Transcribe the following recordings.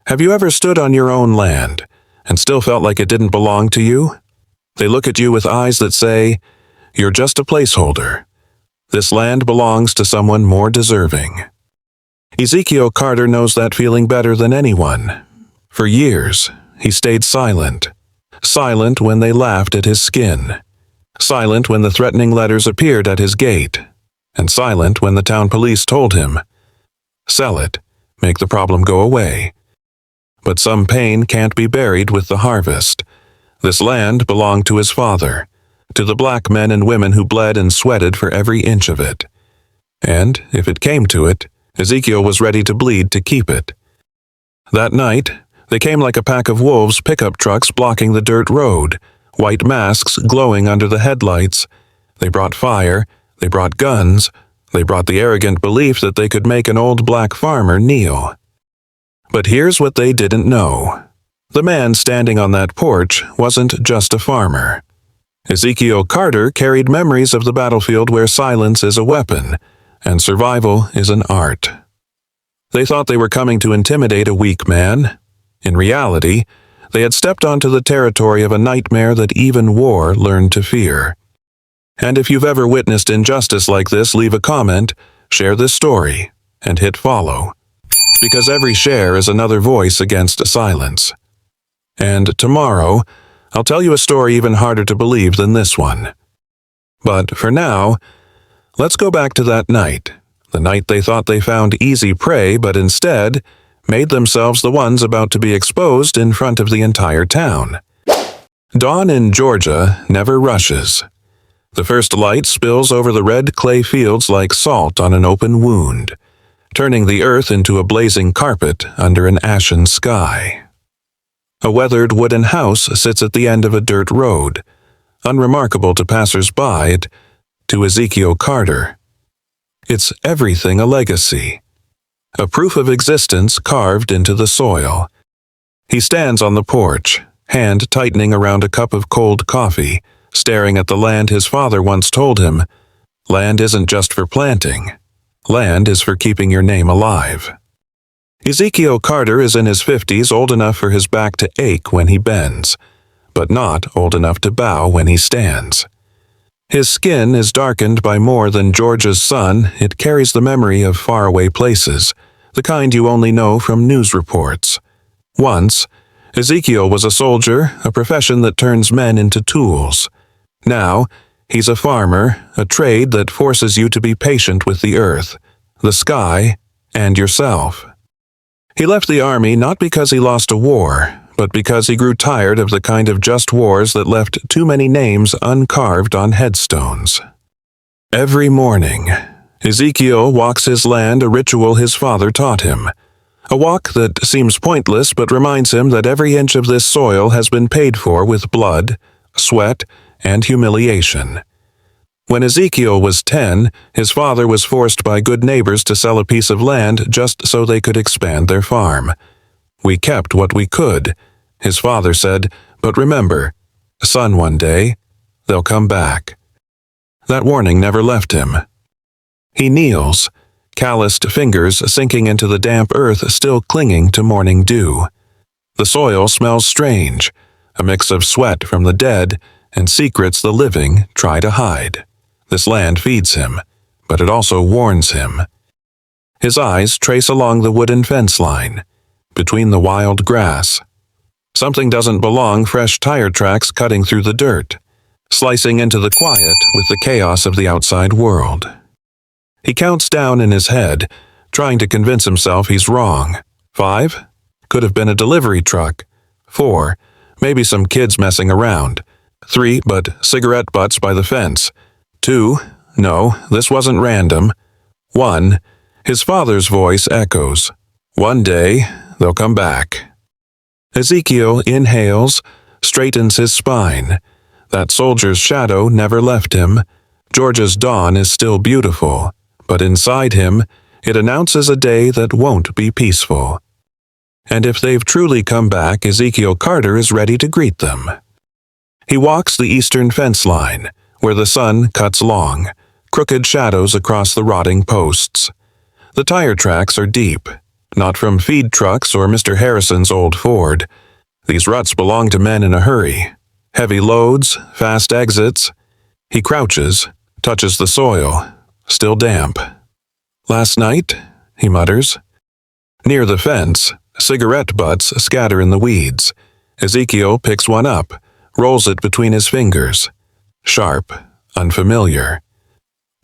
Have you ever stood on your own land and still felt like it didn't belong to you? They look at you with eyes that say, "You're just a placeholder. This land belongs to someone more deserving." Ezekiel Carter knows that feeling better than anyone. For years, he stayed silent. Silent when they laughed at his skin. Silent when the threatening letters appeared at his gate. And silent when the town police told him, "Sell it, make the problem go away." But some pain can't be buried with the harvest. This land belonged to his father, to the black men and women who bled and sweated for every inch of it. And, if it came to it, Ezekiel was ready to bleed to keep it. That night, they came like a pack of wolves, pickup trucks blocking the dirt road, white masks glowing under the headlights. They brought fire, they brought guns, they brought the arrogant belief that they could make an old black farmer kneel. But here's what they didn't know. The man standing on that porch wasn't just a farmer. Ezekiel Carter carried memories of the battlefield where silence is a weapon, and survival is an art. They thought they were coming to intimidate a weak man. In reality, they had stepped onto the territory of a nightmare that even war learned to fear. And if you've ever witnessed injustice like this, leave a comment, share this story, and hit follow. Because every share is another voice against silence. And tomorrow, I'll tell you a story even harder to believe than this one. But for now, let's go back to that night, the night they thought they found easy prey but instead made themselves the ones about to be exposed in front of the entire town. Dawn in Georgia never rushes. The first light spills over the red clay fields like salt on an open wound, turning the earth into a blazing carpet under an ashen sky. A weathered wooden house sits at the end of a dirt road, unremarkable to passers-by, to Ezekiel Carter. It's everything a legacy, a proof of existence carved into the soil. He stands on the porch, hand tightening around a cup of cold coffee, staring at the land his father once told him, "Land isn't just for planting. Land is for keeping your name alive." Ezekiel Carter is in his 50s, old enough for his back to ache when he bends, but not old enough to bow when he stands. His skin is darkened by more than Georgia's sun. It carries the memory of faraway places, the kind you only know from news reports. Once, Ezekiel was a soldier, a profession that turns men into tools. Now, he's a farmer, a trade that forces you to be patient with the earth, the sky, and yourself. He left the army not because he lost a war, but because he grew tired of the kind of just wars that left too many names uncarved on headstones. Every morning, Ezekiel walks his land, a ritual his father taught him. A walk that seems pointless but reminds him that every inch of this soil has been paid for with blood, sweat, and humiliation. When Ezekiel was 10, his father was forced by good neighbors to sell a piece of land just so they could expand their farm. "We kept what we could," his father said, "but remember, son, one day, they'll come back." That warning never left him. He kneels, calloused fingers sinking into the damp earth still clinging to morning dew. The soil smells strange, a mix of sweat from the dead and secrets the living try to hide. This land feeds him, but it also warns him. His eyes trace along the wooden fence line, between the wild grass. Something doesn't belong, fresh tire tracks cutting through the dirt, slicing into the quiet with the chaos of the outside world. He counts down in his head, trying to convince himself he's wrong. 5? Could have been a delivery truck. 4? Maybe some kids messing around. 3, but cigarette butts by the fence. 2, no, this wasn't random. 1, his father's voice echoes. One day, they'll come back. Ezekiel inhales, straightens his spine. That soldier's shadow never left him. Georgia's dawn is still beautiful, but inside him, it announces a day that won't be peaceful. And if they've truly come back, Ezekiel Carter is ready to greet them. He walks the eastern fence line, where the sun cuts long, crooked shadows across the rotting posts. The tire tracks are deep, not from feed trucks or Mr. Harrison's old Ford. These ruts belong to men in a hurry. Heavy loads, fast exits. He crouches, touches the soil, still damp. "Last night," he mutters. Near the fence, cigarette butts scatter in the weeds. Ezekiel picks one up, rolls it between his fingers. Sharp, unfamiliar.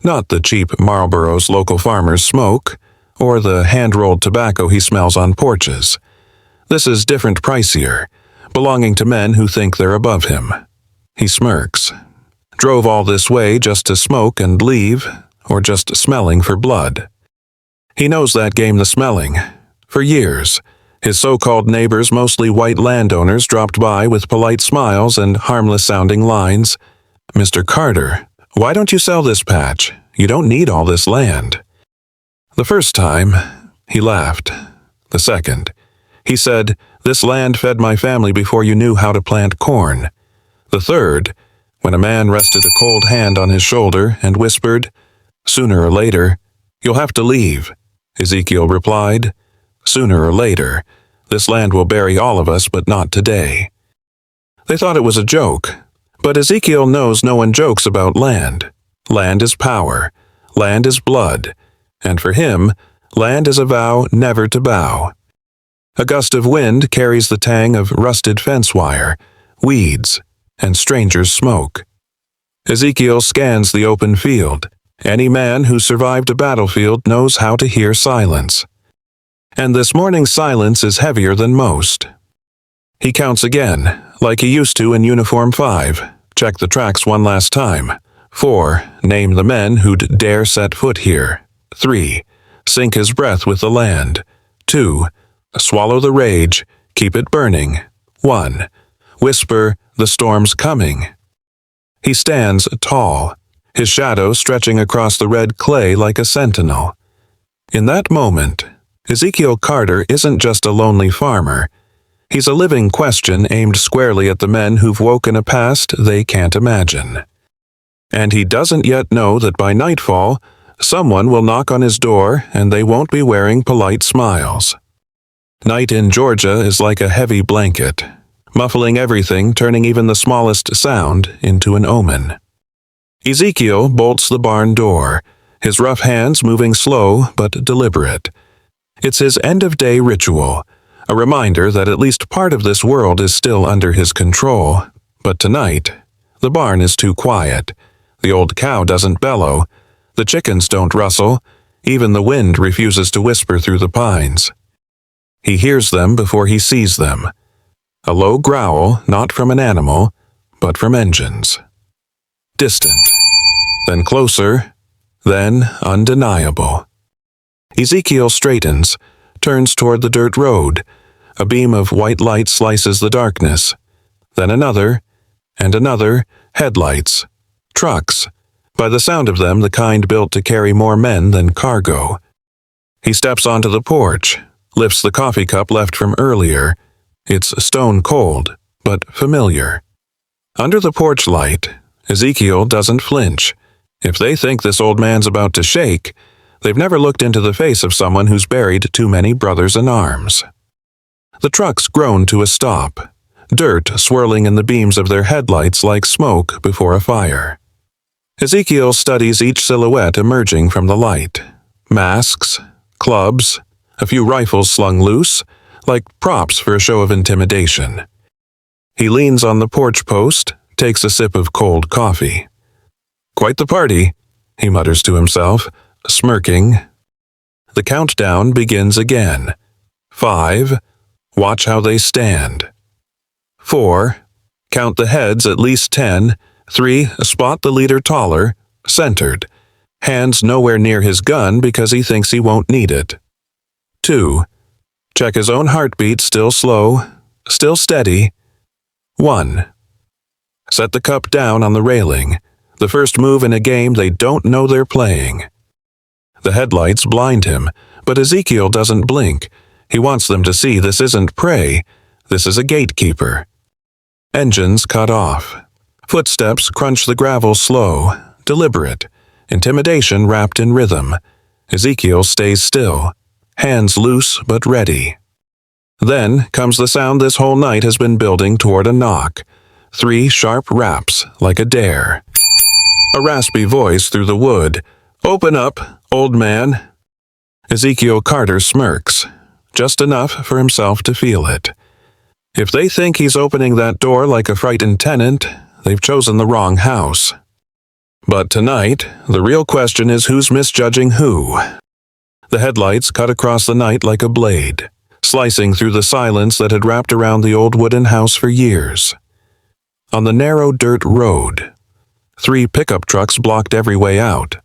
Not the cheap Marlboros local farmers smoke, or the hand-rolled tobacco he smells on porches. This is different, pricier, belonging to men who think they're above him. He smirks. Drove all this way just to smoke and leave, or just smelling for blood. He knows that game, the smelling. For years, his so-called neighbors, mostly white landowners, dropped by with polite smiles and harmless-sounding lines. "Mr. Carter, why don't you sell this patch? You don't need all this land." The first time, he laughed. The second, he said, "This land fed my family before you knew how to plant corn." The third, when a man rested a cold hand on his shoulder and whispered, "Sooner or later, you'll have to leave," Ezekiel replied, "Sooner or later, this land will bury all of us, but not today." They thought it was a joke, but Ezekiel knows no one jokes about land. Land is power. Land is blood. And for him, land is a vow never to bow. A gust of wind carries the tang of rusted fence wire, weeds, and strangers' smoke. Ezekiel scans the open field. Any man who survived a battlefield knows how to hear silence. And this morning's silence is heavier than most. He counts again, like he used to in Uniform 5. Check the tracks one last time. 4. Name the men who'd dare set foot here. 3. Sink his breath with the land. 2. Swallow the rage. Keep it burning. 1. Whisper, "The storm's coming." He stands tall, his shadow stretching across the red clay like a sentinel. In that moment, Ezekiel Carter isn't just a lonely farmer. He's a living question aimed squarely at the men who've woken a past they can't imagine. And he doesn't yet know that by nightfall, someone will knock on his door and they won't be wearing polite smiles. Night in Georgia is like a heavy blanket, muffling everything, turning even the smallest sound into an omen. Ezekiel bolts the barn door, his rough hands moving slow but deliberate. It's his end-of-day ritual, a reminder that at least part of this world is still under his control. But tonight, the barn is too quiet. The old cow doesn't bellow. The chickens don't rustle. Even the wind refuses to whisper through the pines. He hears them before he sees them. A low growl, not from an animal, but from engines. Distant, then closer, then undeniable. Ezekiel straightens, turns toward the dirt road. A beam of white light slices the darkness. Then another, and another, headlights, trucks, by the sound of them the kind built to carry more men than cargo. He steps onto the porch, lifts the coffee cup left from earlier. It's stone cold, but familiar. Under the porch light, Ezekiel doesn't flinch. If they think this old man's about to shake, they've never looked into the face of someone who's buried too many brothers in arms. The trucks groan to a stop, dirt swirling in the beams of their headlights like smoke before a fire. Ezekiel studies each silhouette emerging from the light. Masks, clubs, a few rifles slung loose, like props for a show of intimidation. He leans on the porch post, takes a sip of cold coffee. "Quite the party," he mutters to himself, smirking. The countdown begins again. 5. Watch how they stand. 4. Count the heads at least 10. 3. Spot the leader taller, centered. Hands nowhere near his gun because he thinks he won't need it. 2. Check his own heartbeat, still slow, still steady. 1. Set the cup down on the railing, the first move in a game they don't know they're playing. The headlights blind him, but Ezekiel doesn't blink. He wants them to see this isn't prey, this is a gatekeeper. Engines cut off. Footsteps crunch the gravel slow, deliberate, intimidation wrapped in rhythm. Ezekiel stays still. hands loose but ready. Then comes the sound this whole night has been building toward a knock. 3 sharp raps, like a dare. A raspy voice through the wood. "Open up, old man." Ezekiel Carter smirks, just enough for himself to feel it. If they think he's opening that door like a frightened tenant, they've chosen the wrong house. But tonight, the real question is who's misjudging who. The headlights cut across the night like a blade, slicing through the silence that had wrapped around the old wooden house for years. On the narrow dirt road, 3 pickup trucks blocked every way out.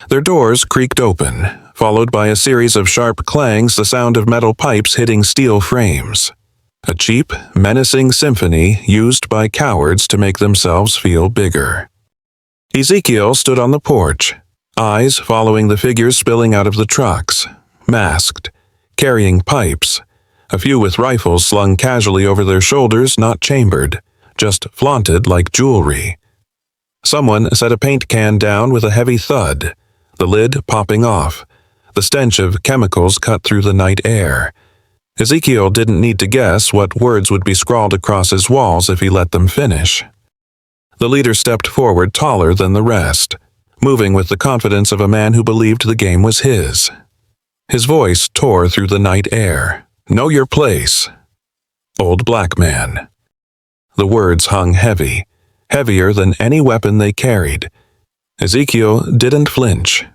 Their doors creaked open, followed by a series of sharp clangs, the sound of metal pipes hitting steel frames. A cheap, menacing symphony used by cowards to make themselves feel bigger. Ezekiel stood on the porch, eyes following the figures spilling out of the trucks, masked, carrying pipes, a few with rifles slung casually over their shoulders, not chambered, just flaunted like jewelry. Someone set a paint can down with a heavy thud, the lid popping off. The stench of chemicals cut through the night air. Ezekiel didn't need to guess what words would be scrawled across his walls if he let them finish. The leader stepped forward taller than the rest, moving with the confidence of a man who believed the game was his. His voice tore through the night air. "Know your place, old black man." The words hung heavy, heavier than any weapon they carried. Ezekiel didn't flinch.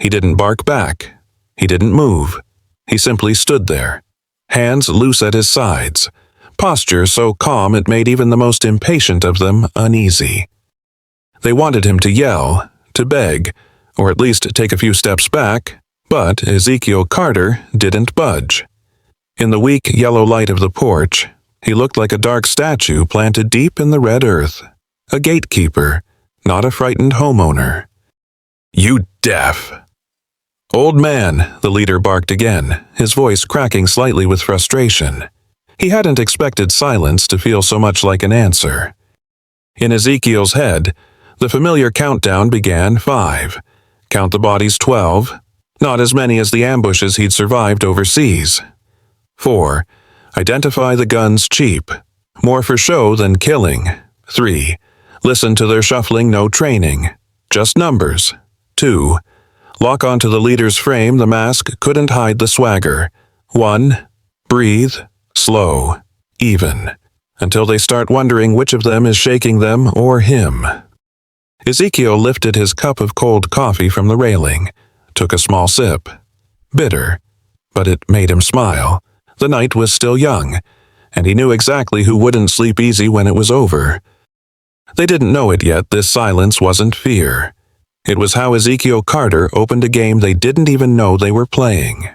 He didn't bark back. He didn't move. He simply stood there, hands loose at his sides, posture so calm it made even the most impatient of them uneasy. They wanted him to yell, to beg, or at least take a few steps back, but Ezekiel Carter didn't budge. In the weak yellow light of the porch, he looked like a dark statue planted deep in the red earth, a gatekeeper, not a frightened homeowner. "You deaf!" "Old man," the leader barked again, his voice cracking slightly with frustration. He hadn't expected silence to feel so much like an answer. In Ezekiel's head, the familiar countdown began 5. Count the bodies 12, not as many as the ambushes he'd survived overseas. 4. Identify the guns cheap, more for show than killing. 3. Listen to their shuffling, no training, just numbers. 2. Lock onto the leader's frame, the mask couldn't hide the swagger. 1. Breathe, slow, even, until they start wondering which of them is shaking them or him. Ezekiel lifted his cup of cold coffee from the railing, took a small sip. Bitter, but it made him smile. The night was still young, and he knew exactly who wouldn't sleep easy when it was over. They didn't know it yet, this silence wasn't fear. It was how Ezekiel Carter opened a game they didn't even know they were playing.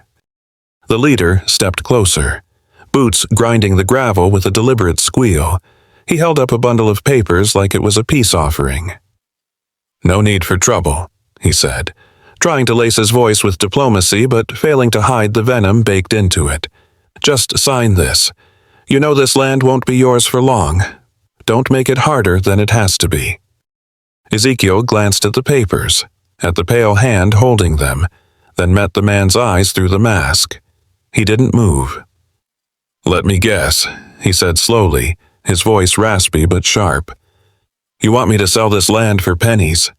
The leader stepped closer, boots grinding the gravel with a deliberate squeal. He held up a bundle of papers like it was a peace offering. "No need for trouble," he said, trying to lace his voice with diplomacy but failing to hide the venom baked into it. "Just sign this. You know this land won't be yours for long. Don't make it harder than it has to be." Ezekiel glanced at the papers, at the pale hand holding them, then met the man's eyes through the mask. He didn't move. "Let me guess," he said slowly, his voice raspy but sharp. "You want me to sell this land for pennies,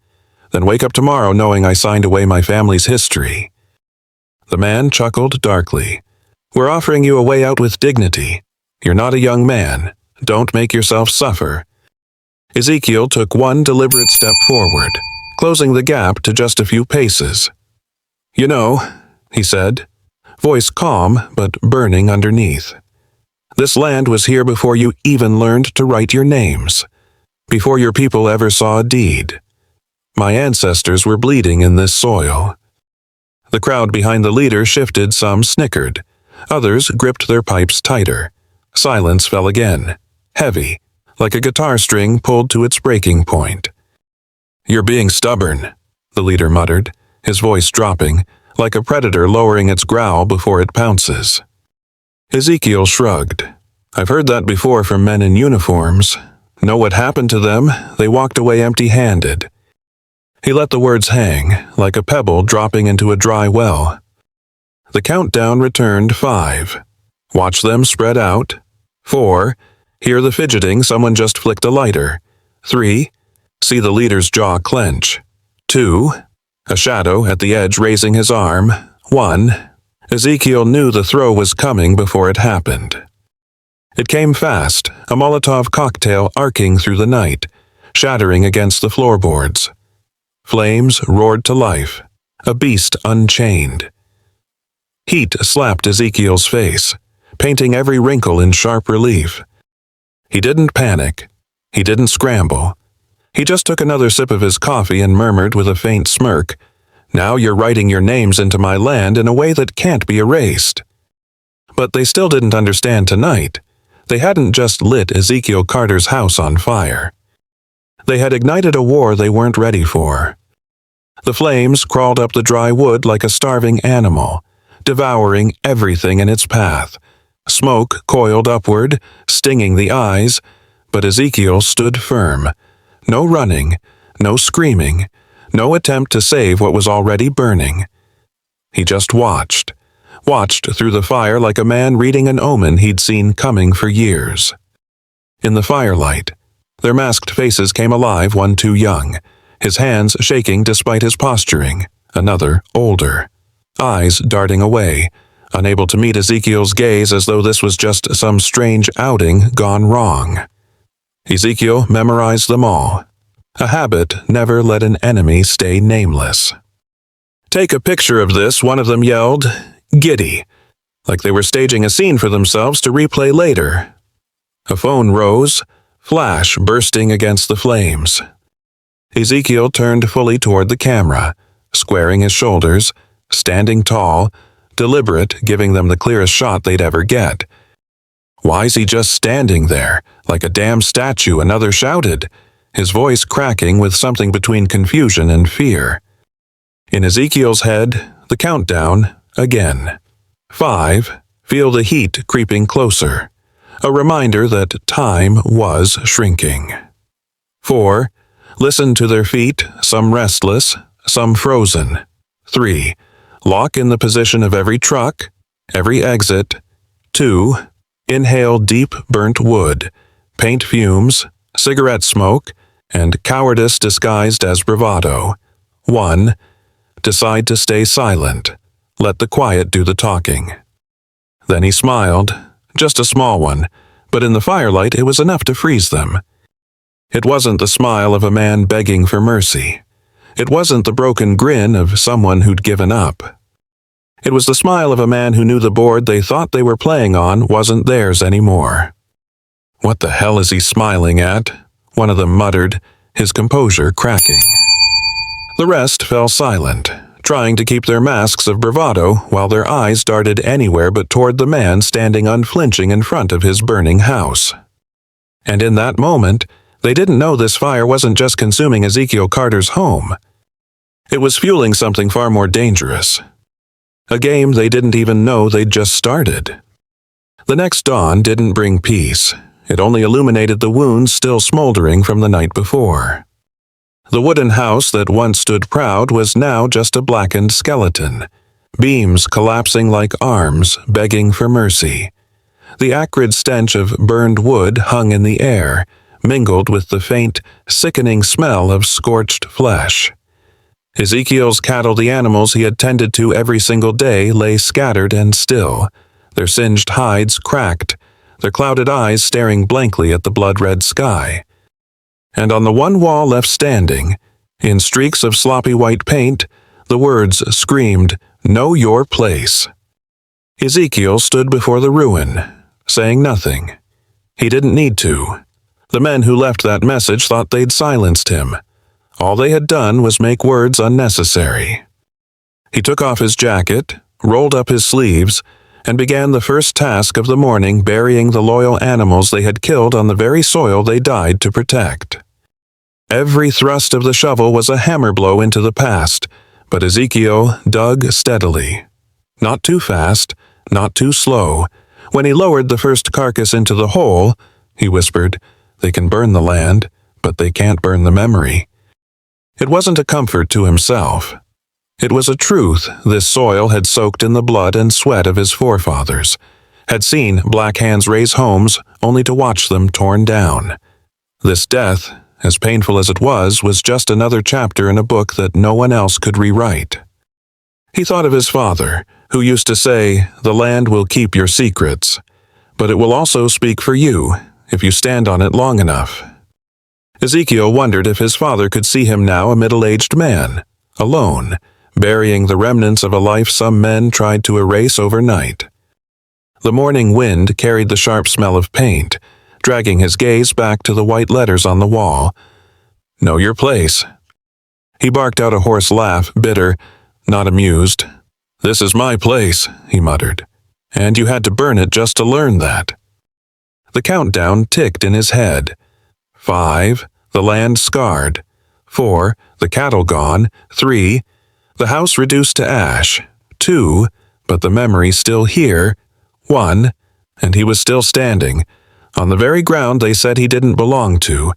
then wake up tomorrow knowing I signed away my family's history." The man chuckled darkly. "We're offering you a way out with dignity. You're not a young man. Don't make yourself suffer." Ezekiel took one deliberate step forward, closing the gap to just a few paces. "You know," he said, voice calm but burning underneath, "this land was here before you even learned to write your names, before your people ever saw a deed. My ancestors were bleeding in this soil." The crowd behind the leader shifted, some snickered. Others gripped their pipes tighter. Silence fell again, heavy, like a guitar string pulled to its breaking point. "You're being stubborn," the leader muttered, his voice dropping, like a predator lowering its growl before it pounces. Ezekiel shrugged. "I've heard that before from men in uniforms. Know what happened to them? They walked away empty-handed." He let the words hang, like a pebble dropping into a dry well. The countdown returned 5. Watch them spread out. 4. Hear the fidgeting, someone just flicked a lighter. 3. See the leader's jaw clench. 2. A shadow at the edge raising his arm. 1. Ezekiel knew the throw was coming before it happened. It came fast, a Molotov cocktail arcing through the night, shattering against the floorboards. Flames roared to life, a beast unchained. Heat slapped Ezekiel's face, painting every wrinkle in sharp relief. He didn't panic. He didn't scramble. He just took another sip of his coffee and murmured with a faint smirk, "Now you're writing your names into my land in a way that can't be erased." But they still didn't understand tonight. They hadn't just lit Ezekiel Carter's house on fire. They had ignited a war they weren't ready for. The flames crawled up the dry wood like a starving animal, devouring everything in its path. Smoke coiled upward, stinging the eyes, but Ezekiel stood firm. No running, no screaming, no attempt to save what was already burning. He just watched through the fire like a man reading an omen he'd seen coming for years. In the firelight, their masked faces came alive, one too young, his hands shaking despite his posturing, another older, eyes darting away, unable to meet Ezekiel's gaze as though this was just some strange outing gone wrong. Ezekiel memorized them all. A habit never let an enemy stay nameless. "Take a picture of this," one of them yelled, giddy, like they were staging a scene for themselves to replay later. A phone rose, flash bursting against the flames. Ezekiel turned fully toward the camera, squaring his shoulders, standing tall, deliberate, giving them the clearest shot they'd ever get. "Why's he just standing there, like a damn statue?" another shouted, his voice cracking with something between confusion and fear. In Ezekiel's head, the countdown, again. 5. Feel the heat creeping closer. A reminder that time was shrinking. 4. Listen to their feet, some restless, some frozen. 3. Lock in the position of every truck, every exit. 2. Inhale deep burnt wood, paint fumes, cigarette smoke, and cowardice disguised as bravado. 1. Decide to stay silent. Let the quiet do the talking. Then he smiled, just a small one, but in the firelight it was enough to freeze them. It wasn't the smile of a man begging for mercy. It wasn't the broken grin of someone who'd given up. It was the smile of a man who knew the board they thought they were playing on wasn't theirs anymore. "What the hell is he smiling at?" one of them muttered, his composure cracking. The rest fell silent, trying to keep their masks of bravado while their eyes darted anywhere but toward the man standing unflinching in front of his burning house. And in that moment, they didn't know this fire wasn't just consuming Ezekiel Carter's home. It was fueling something far more dangerous. A game they didn't even know they'd just started. The next dawn didn't bring peace. It only illuminated the wounds still smoldering from the night before. The wooden house that once stood proud was now just a blackened skeleton, beams collapsing like arms begging for mercy. The acrid stench of burned wood hung in the air, mingled with the faint, sickening smell of scorched flesh. Ezekiel's cattle, the animals he had tended to every single day, lay scattered and still, their singed hides cracked, their clouded eyes staring blankly at the blood-red sky. And on the one wall left standing, in streaks of sloppy white paint, the words screamed, "Know your place." Ezekiel stood before the ruin, saying nothing. He didn't need to. The men who left that message thought they'd silenced him. All they had done was make words unnecessary. He took off his jacket, rolled up his sleeves, and began the first task of the morning, burying the loyal animals they had killed on the very soil they died to protect. Every thrust of the shovel was a hammer blow into the past, but Ezekiel dug steadily. Not too fast, not too slow. When he lowered the first carcass into the hole, he whispered, "They can burn the land, but they can't burn the memory." It wasn't a comfort to himself. It was a truth this soil had soaked in the blood and sweat of his forefathers, had seen black hands raise homes only to watch them torn down. This death, as painful as it was just another chapter in a book that no one else could rewrite. He thought of his father, who used to say, "The land will keep your secrets, but it will also speak for you if you stand on it long enough." Ezekiel wondered if his father could see him now, a middle-aged man, alone, burying the remnants of a life some men tried to erase overnight. The morning wind carried the sharp smell of paint, dragging his gaze back to the white letters on the wall. "Know your place." He barked out a hoarse laugh, bitter, not amused. "This is my place," he muttered, "and you had to burn it just to learn that." The countdown ticked in his head. 5, the land scarred. 4, the cattle gone. 3, the house reduced to ash. 2, but the memory still here. 1, and he was still standing, on the very ground they said he didn't belong to.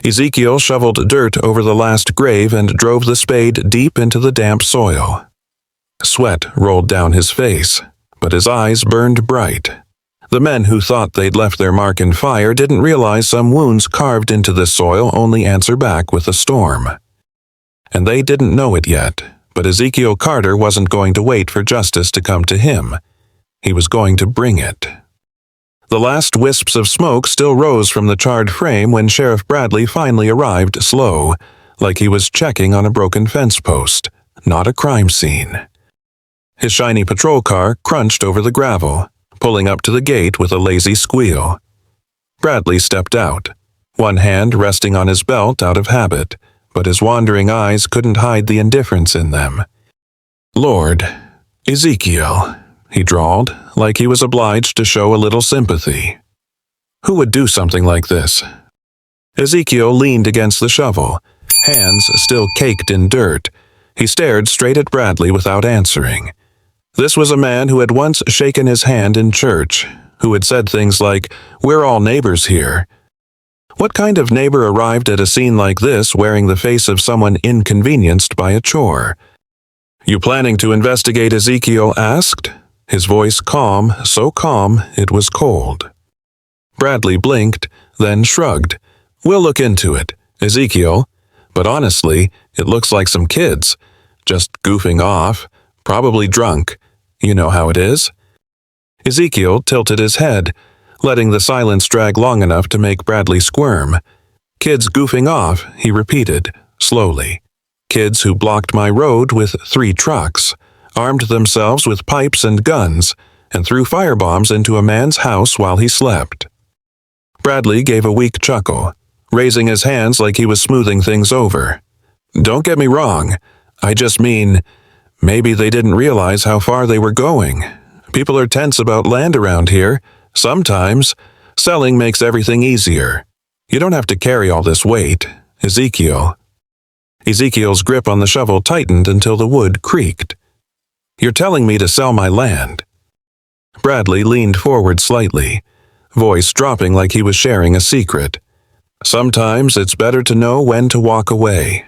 Ezekiel shoveled dirt over the last grave and drove the spade deep into the damp soil. Sweat rolled down his face, but his eyes burned bright. The men who thought they'd left their mark in fire didn't realize some wounds carved into this soil only answer back with a storm. And they didn't know it yet, but Ezekiel Carter wasn't going to wait for justice to come to him. He was going to bring it. The last wisps of smoke still rose from the charred frame when Sheriff Bradley finally arrived, slow, like he was checking on a broken fence post, not a crime scene. His shiny patrol car crunched over the gravel, pulling up to the gate with a lazy squeal. Bradley stepped out, one hand resting on his belt out of habit, but his wandering eyes couldn't hide the indifference in them. "Lord, Ezekiel," he drawled, like he was obliged to show a little sympathy. Who would do something like this? Ezekiel leaned against the shovel, hands still caked in dirt. He stared straight at Bradley without answering. This was a man who had once shaken his hand in church, who had said things like, "We're all neighbors here." What kind of neighbor arrived at a scene like this wearing the face of someone inconvenienced by a chore? "You planning to investigate?" Ezekiel asked, his voice calm, so calm it was cold. Bradley blinked, then shrugged. "We'll look into it, Ezekiel, but honestly, it looks like some kids, just goofing off, probably drunk. You know how it is." Ezekiel tilted his head, letting the silence drag long enough to make Bradley squirm. "Kids goofing off," he repeated, slowly. "Kids who blocked my road with 3 trucks, armed themselves with pipes and guns, and threw firebombs into a man's house while he slept." Bradley gave a weak chuckle, raising his hands like he was smoothing things over. "Don't get me wrong. I just mean, maybe they didn't realize how far they were going. People are tense about land around here. Sometimes, selling makes everything easier. You don't have to carry all this weight, Ezekiel." Ezekiel's grip on the shovel tightened until the wood creaked. "You're telling me to sell my land?" Bradley leaned forward slightly, voice dropping like he was sharing a secret. "Sometimes it's better to know when to walk away.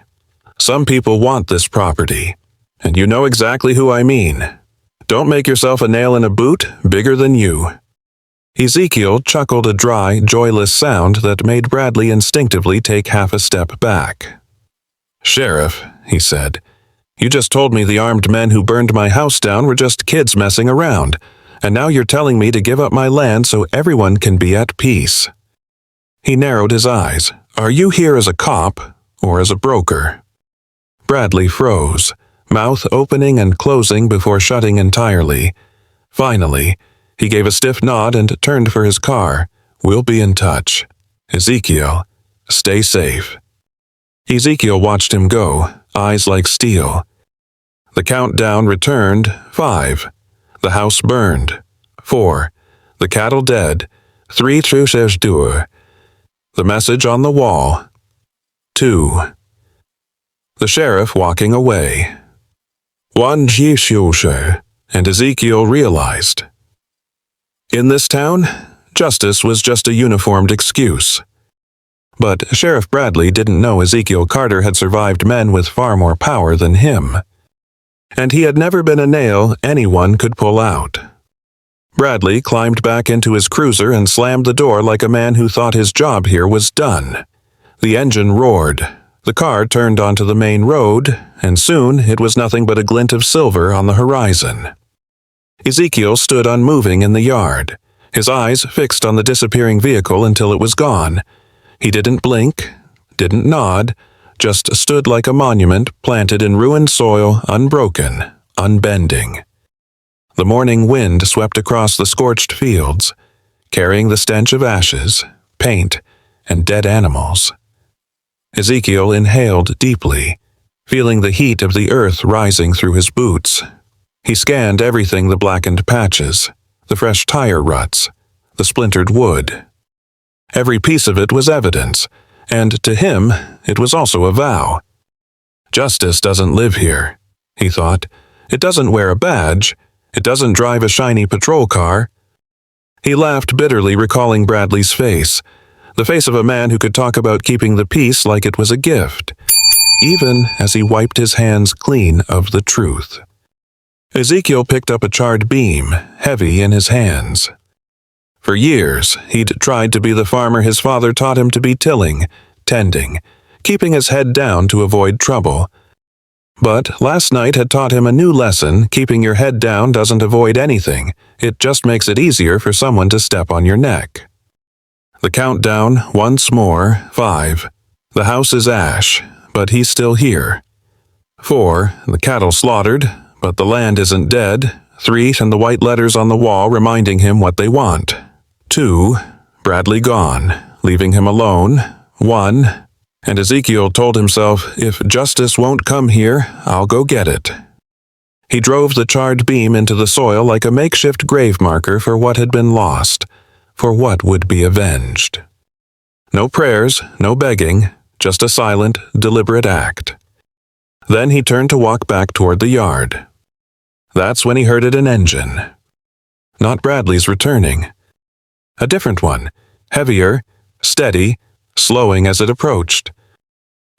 Some people want this property, and you know exactly who I mean. Don't make yourself a nail in a boot bigger than you." Ezekiel chuckled a dry, joyless sound that made Bradley instinctively take half a step back. "Sheriff," he said, "you just told me the armed men who burned my house down were just kids messing around, and now you're telling me to give up my land so everyone can be at peace." He narrowed his eyes. "Are you here as a cop or as a broker?" Bradley froze, mouth opening and closing before shutting entirely. Finally, he gave a stiff nod and turned for his car. "We'll be in touch. Ezekiel, stay safe." Ezekiel watched him go, eyes like steel. The countdown returned. 5. The house burned. 4. The cattle dead. 3 truces dur. The message on the wall. 2. The sheriff walking away. 1 Jishushe, and Ezekiel realized. In this town, justice was just a uniformed excuse. But Sheriff Bradley didn't know Ezekiel Carter had survived men with far more power than him. and he had never been a nail anyone could pull out. Bradley climbed back into his cruiser and slammed the door like a man who thought his job here was done. The engine roared. The car turned onto the main road, and soon it was nothing but a glint of silver on the horizon. Ezekiel stood unmoving in the yard, his eyes fixed on the disappearing vehicle until it was gone. He didn't blink, didn't nod, just stood like a monument planted in ruined soil, unbroken, unbending. The morning wind swept across the scorched fields, carrying the stench of ashes, paint, and dead animals. Ezekiel inhaled deeply, feeling the heat of the earth rising through his boots. He scanned everything: the blackened patches, the fresh tire ruts, the splintered wood. Every piece of it was evidence, and to him it was also a vow. Justice doesn't live here, he thought. It doesn't wear a badge. It doesn't drive a shiny patrol car. He laughed bitterly, recalling Bradley's face, the face of a man who could talk about keeping the peace like it was a gift, even as he wiped his hands clean of the truth. Ezekiel picked up a charred beam, heavy in his hands. For years, he'd tried to be the farmer his father taught him to be: tilling, tending, keeping his head down to avoid trouble. But last night had taught him a new lesson: keeping your head down doesn't avoid anything, it just makes it easier for someone to step on your neck. The countdown, once more: 5. The house is ash, but he's still here. 4. The cattle slaughtered, but the land isn't dead. 3. And the white letters on the wall reminding him what they want. 2. Bradley gone, leaving him alone. 1. And Ezekiel told himself, if justice won't come here, I'll go get it. He drove the charred beam into the soil like a makeshift grave marker for what had been lost, for what would be avenged. No prayers, no begging, just a silent, deliberate act. Then he turned to walk back toward the yard. That's when he heard an engine. Not Bradley's returning. A different one, heavier, steady, slowing as it approached.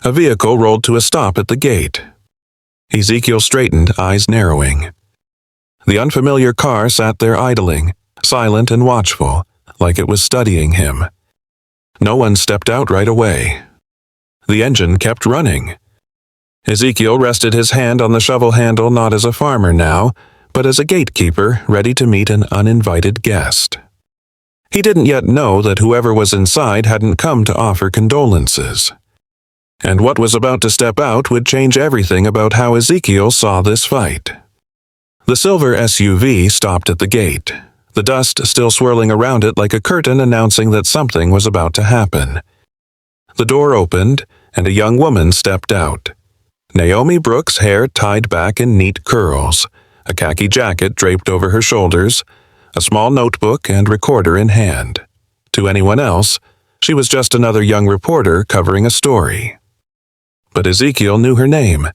A vehicle rolled to a stop at the gate. Ezekiel straightened, eyes narrowing. The unfamiliar car sat there idling, silent and watchful, like it was studying him. No one stepped out right away. The engine kept running. Ezekiel rested his hand on the shovel handle not as a farmer now, but as a gatekeeper ready to meet an uninvited guest. He didn't yet know that whoever was inside hadn't come to offer condolences. And what was about to step out would change everything about how Ezekiel saw this fight. The silver SUV stopped at the gate, the dust still swirling around it like a curtain announcing that something was about to happen. The door opened, and a young woman stepped out. Naomi Brooks' hair tied back in neat curls, a khaki jacket draped over her shoulders, a small notebook and recorder in hand. To anyone else, she was just another young reporter covering a story. But Ezekiel knew her name.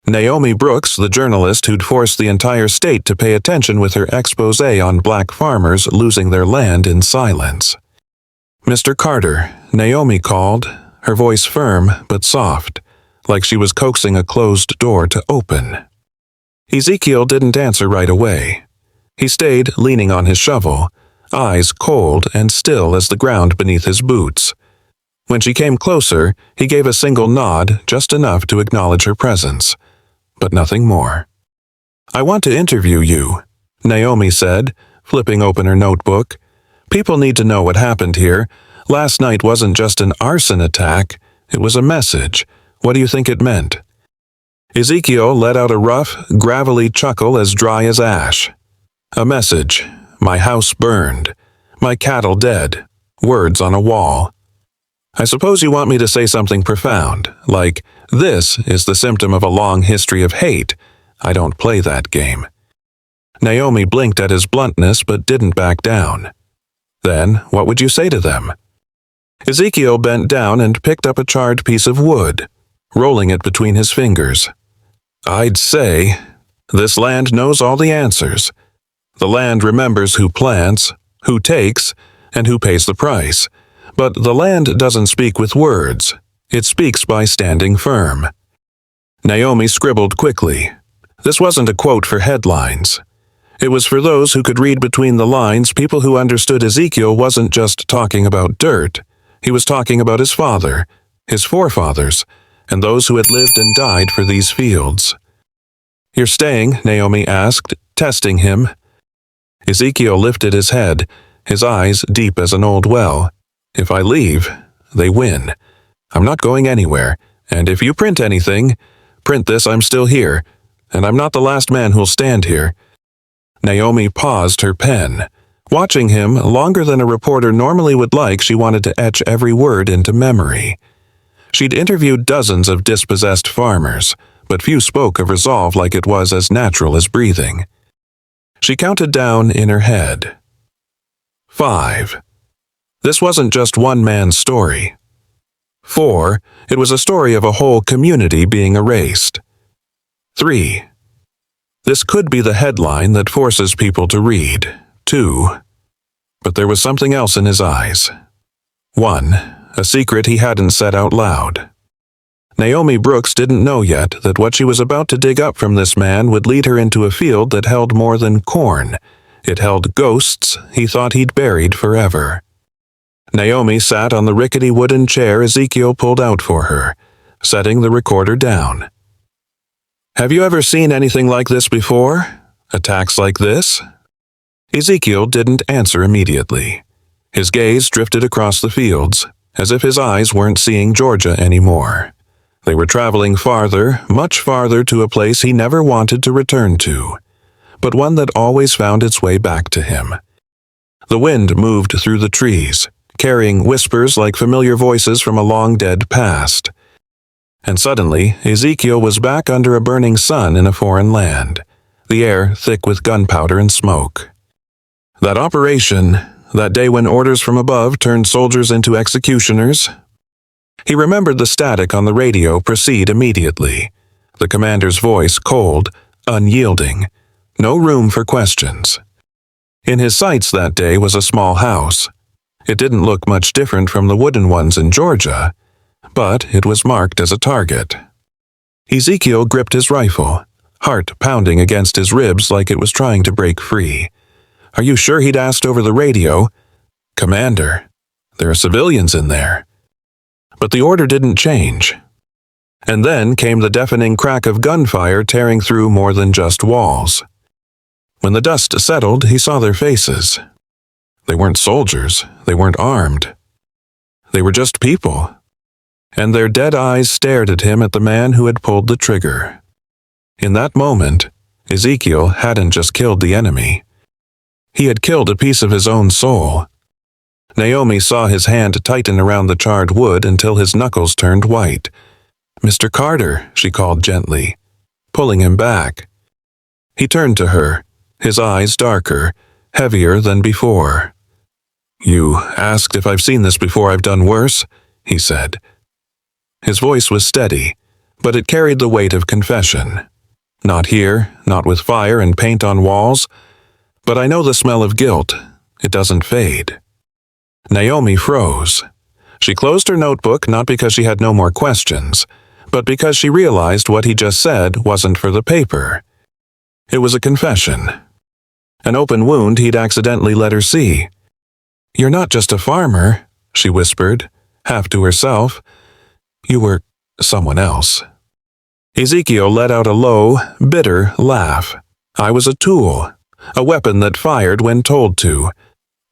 Naomi Brooks, the journalist who'd forced the entire state to pay attention with her expose on black farmers losing their land in silence. Mr. Carter, Naomi called, her voice firm but soft, like she was coaxing a closed door to open. Ezekiel didn't answer right away. He stayed leaning on his shovel, eyes cold and still as the ground beneath his boots. When she came closer, he gave a single nod, just enough to acknowledge her presence, but nothing more. "I want to interview you," Naomi said, flipping open her notebook. "People need to know what happened here. Last night wasn't just an arson attack, it was a message. What do you think it meant?" Ezekiel let out a rough, gravelly chuckle as dry as ash. "A message. My house burned. My cattle dead. Words on a wall. I suppose you want me to say something profound, like, this is the symptom of a long history of hate. I don't play that game." Naomi blinked at his bluntness but didn't back down. "Then, what would you say to them?" Ezekiel bent down and picked up a charred piece of wood, rolling it between his fingers. "I'd say, this land knows all the answers. The land remembers who plants, who takes, and who pays the price. But the land doesn't speak with words. It speaks by standing firm." Naomi scribbled quickly. This wasn't a quote for headlines. It was for those who could read between the lines, people who understood Ezekiel wasn't just talking about dirt. He was talking about his father, his forefathers, and those who had lived and died for these fields. "You're staying?" Naomi asked, testing him. Ezekiel lifted his head, his eyes deep as an old well. "If I leave, they win. I'm not going anywhere, and if you print anything, print this I'm still here, and I'm not the last man who'll stand here." Naomi paused her pen. Watching him, longer than a reporter normally would like, she wanted to etch every word into memory. She'd interviewed dozens of dispossessed farmers, but few spoke of resolve like it was as natural as breathing. She counted down in her head. 5. This wasn't just one man's story. 4. It was a story of a whole community being erased. 3. This could be the headline that forces people to read. 2. But there was something else in his eyes. 1. A secret he hadn't said out loud. Naomi Brooks didn't know yet that what she was about to dig up from this man would lead her into a field that held more than corn. It held ghosts he thought he'd buried forever. Naomi sat on the rickety wooden chair Ezekiel pulled out for her, setting the recorder down. "Have you ever seen anything like this before? Attacks like this?" Ezekiel didn't answer immediately. His gaze drifted across the fields, as if his eyes weren't seeing Georgia anymore. They were traveling farther, much farther, to a place he never wanted to return to, but one that always found its way back to him. The wind moved through the trees, carrying whispers like familiar voices from a long-dead past. And suddenly, Ezekiel was back under a burning sun in a foreign land, the air thick with gunpowder and smoke. That operation, that day when orders from above turned soldiers into executioners. He remembered the static on the radio proceed immediately, the commander's voice cold, unyielding, no room for questions. In his sights that day was a small house. It didn't look much different from the wooden ones in Georgia, but it was marked as a target. Ezekiel gripped his rifle, heart pounding against his ribs like it was trying to break free. Are you sure he'd asked over the radio? "Commander, there are civilians in there." But the order didn't change. And then came the deafening crack of gunfire tearing through more than just walls. When the dust settled, he saw their faces. They weren't soldiers, they weren't armed. They were just people. And their dead eyes stared at him, at the man who had pulled the trigger. In that moment, Ezekiel hadn't just killed the enemy. He had killed a piece of his own soul. Naomi saw his hand tighten around the charred wood until his knuckles turned white. "Mr. Carter," she called gently, pulling him back. He turned to her, his eyes darker, heavier than before. "You asked if I've seen this before I've done worse," he said. His voice was steady, but it carried the weight of confession. "Not here, not with fire and paint on walls, but I know the smell of guilt. It doesn't fade." Naomi froze. She closed her notebook not because she had no more questions, but because she realized what he just said wasn't for the paper. It was a confession. An open wound he'd accidentally let her see. "You're not just a farmer," she whispered, half to herself. "You were someone else." Ezekiel let out a low, bitter laugh. "I was a tool, a weapon that fired when told to.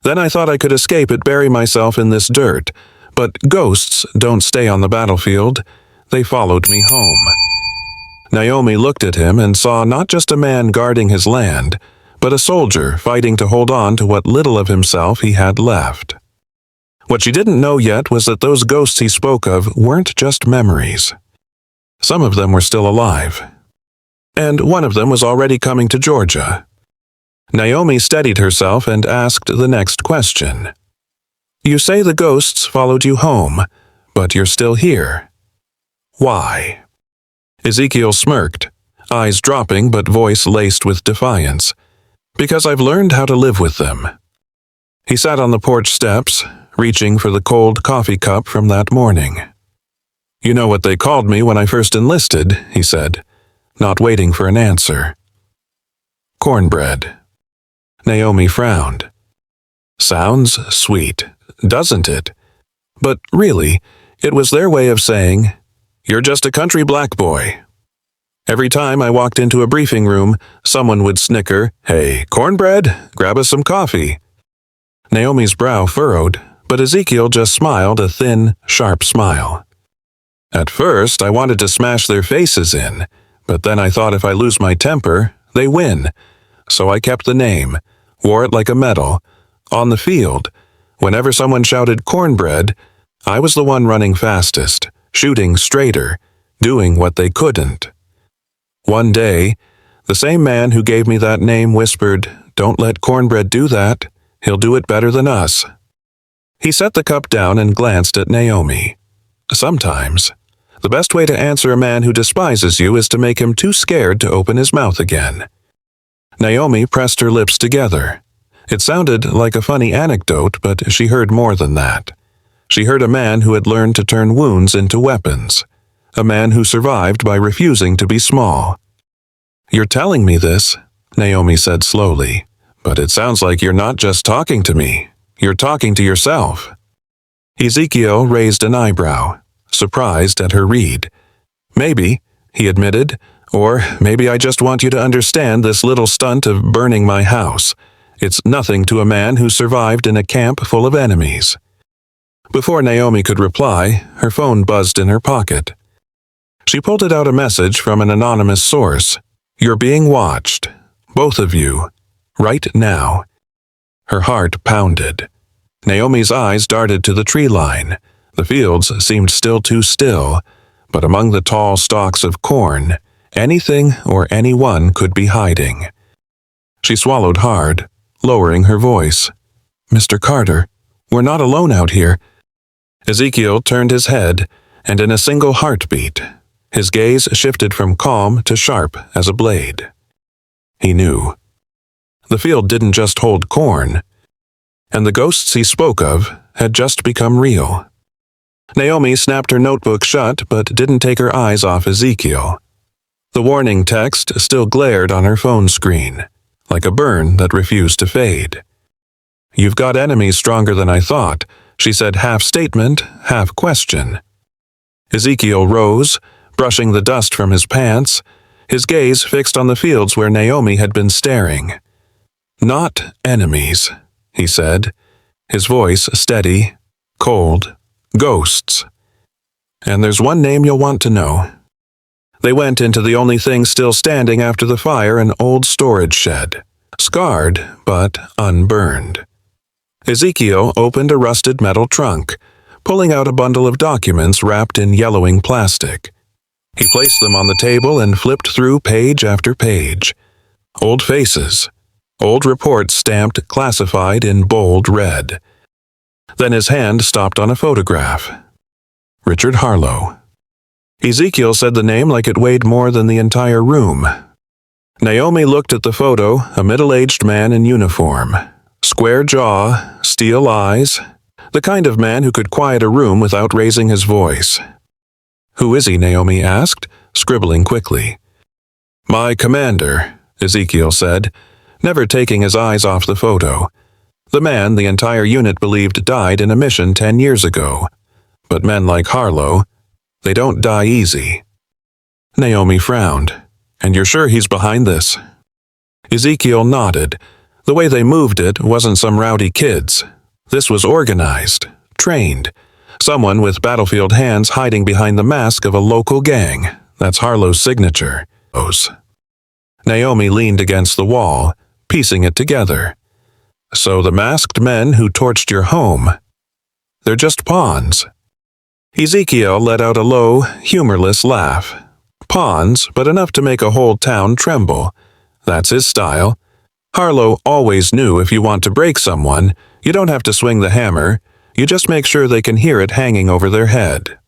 Then I thought I could escape it, bury myself in this dirt. But ghosts don't stay on the battlefield. They followed me home." Naomi looked at him and saw not just a man guarding his land, but a soldier fighting to hold on to what little of himself he had left. What she didn't know yet was that those ghosts he spoke of weren't just memories. Some of them were still alive. And one of them was already coming to Georgia. Naomi steadied herself and asked the next question. "You say the ghosts followed you home, but you're still here. Why?" Ezekiel smirked, eyes dropping but voice laced with defiance. "Because I've learned how to live with them." He sat on the porch steps, reaching for the cold coffee cup from that morning. "You know what they called me when I first enlisted," he said. not waiting for an answer. Cornbread. Naomi frowned. Sounds sweet, doesn't it? But really, it was their way of saying, "You're just a country black boy." Every time I walked into a briefing room, someone would snicker, "Hey, cornbread, grab us some coffee." Naomi's brow furrowed, but Ezekiel just smiled a thin, sharp smile. At first, I wanted to smash their faces in, but then I thought if I lose my temper, they win. So I kept the name, wore it like a medal. On the field, whenever someone shouted cornbread, I was the one running fastest, shooting straighter, doing what they couldn't. One day, the same man who gave me that name whispered, "Don't let cornbread do that. He'll do it better than us." He set the cup down and glanced at Naomi. Sometimes, the best way to answer a man who despises you is to make him too scared to open his mouth again. Naomi pressed her lips together. It sounded like a funny anecdote, but she heard more than that. She heard a man who had learned to turn wounds into weapons. A man who survived by refusing to be small. "You're telling me this," Naomi said slowly, "but it sounds like you're not just talking to me. You're talking to yourself." Ezekiel raised an eyebrow, surprised at her read. "Maybe," he admitted, "or maybe I just want you to understand this little stunt of burning my house. It's nothing to a man who survived in a camp full of enemies." Before Naomi could reply, her phone buzzed in her pocket. She pulled it out a message from an anonymous source. "You're being watched. Both of you. Right now." Her heart pounded. Naomi's eyes darted to the tree line. The fields seemed still too still, but among the tall stalks of corn, anything or anyone could be hiding. She swallowed hard, lowering her voice. "Mr. Carter, we're not alone out here." Ezekiel turned his head, and in a single heartbeat, his gaze shifted from calm to sharp as a blade. He knew. The field didn't just hold corn, and the ghosts he spoke of had just become real. Naomi snapped her notebook shut but didn't take her eyes off Ezekiel. The warning text still glared on her phone screen, like a burn that refused to fade. "You've got enemies stronger than I thought," she said, half statement, half question. Ezekiel rose, brushing the dust from his pants, his gaze fixed on the fields where Naomi had been staring. "Not enemies," he said, his voice steady, cold. "Ghosts. And there's one name you'll want to know." They went into the only thing still standing after the fire, an old storage shed, scarred but unburned. Ezekiel opened a rusted metal trunk, pulling out a bundle of documents wrapped in yellowing plastic. He placed them on the table and flipped through page after page. Old faces, old reports stamped classified in bold red. Then his hand stopped on a photograph. Richard Harlow. Ezekiel said the name like it weighed more than the entire room. Naomi looked at the photo, a middle-aged man in uniform. Square jaw, steel eyes, the kind of man who could quiet a room without raising his voice. "Who is he?" Naomi asked, scribbling quickly. "My commander," Ezekiel said, never taking his eyes off the photo. The man the entire unit believed died in a mission 10 years ago. But men like Harlow, they don't die easy. Naomi frowned. "And you're sure he's behind this?" Ezekiel nodded. The way they moved it wasn't some rowdy kids. This was organized, trained. Someone with battlefield hands hiding behind the mask of a local gang. That's Harlow's signature. Naomi leaned against the wall, piecing it together. "So the masked men who torched your home, they're just pawns." Ezekiel let out a low, humorless laugh. Pawns, but enough to make a whole town tremble. That's his style. Harlow always knew if you want to break someone, you don't have to swing the hammer, you just make sure they can hear it hanging over their head.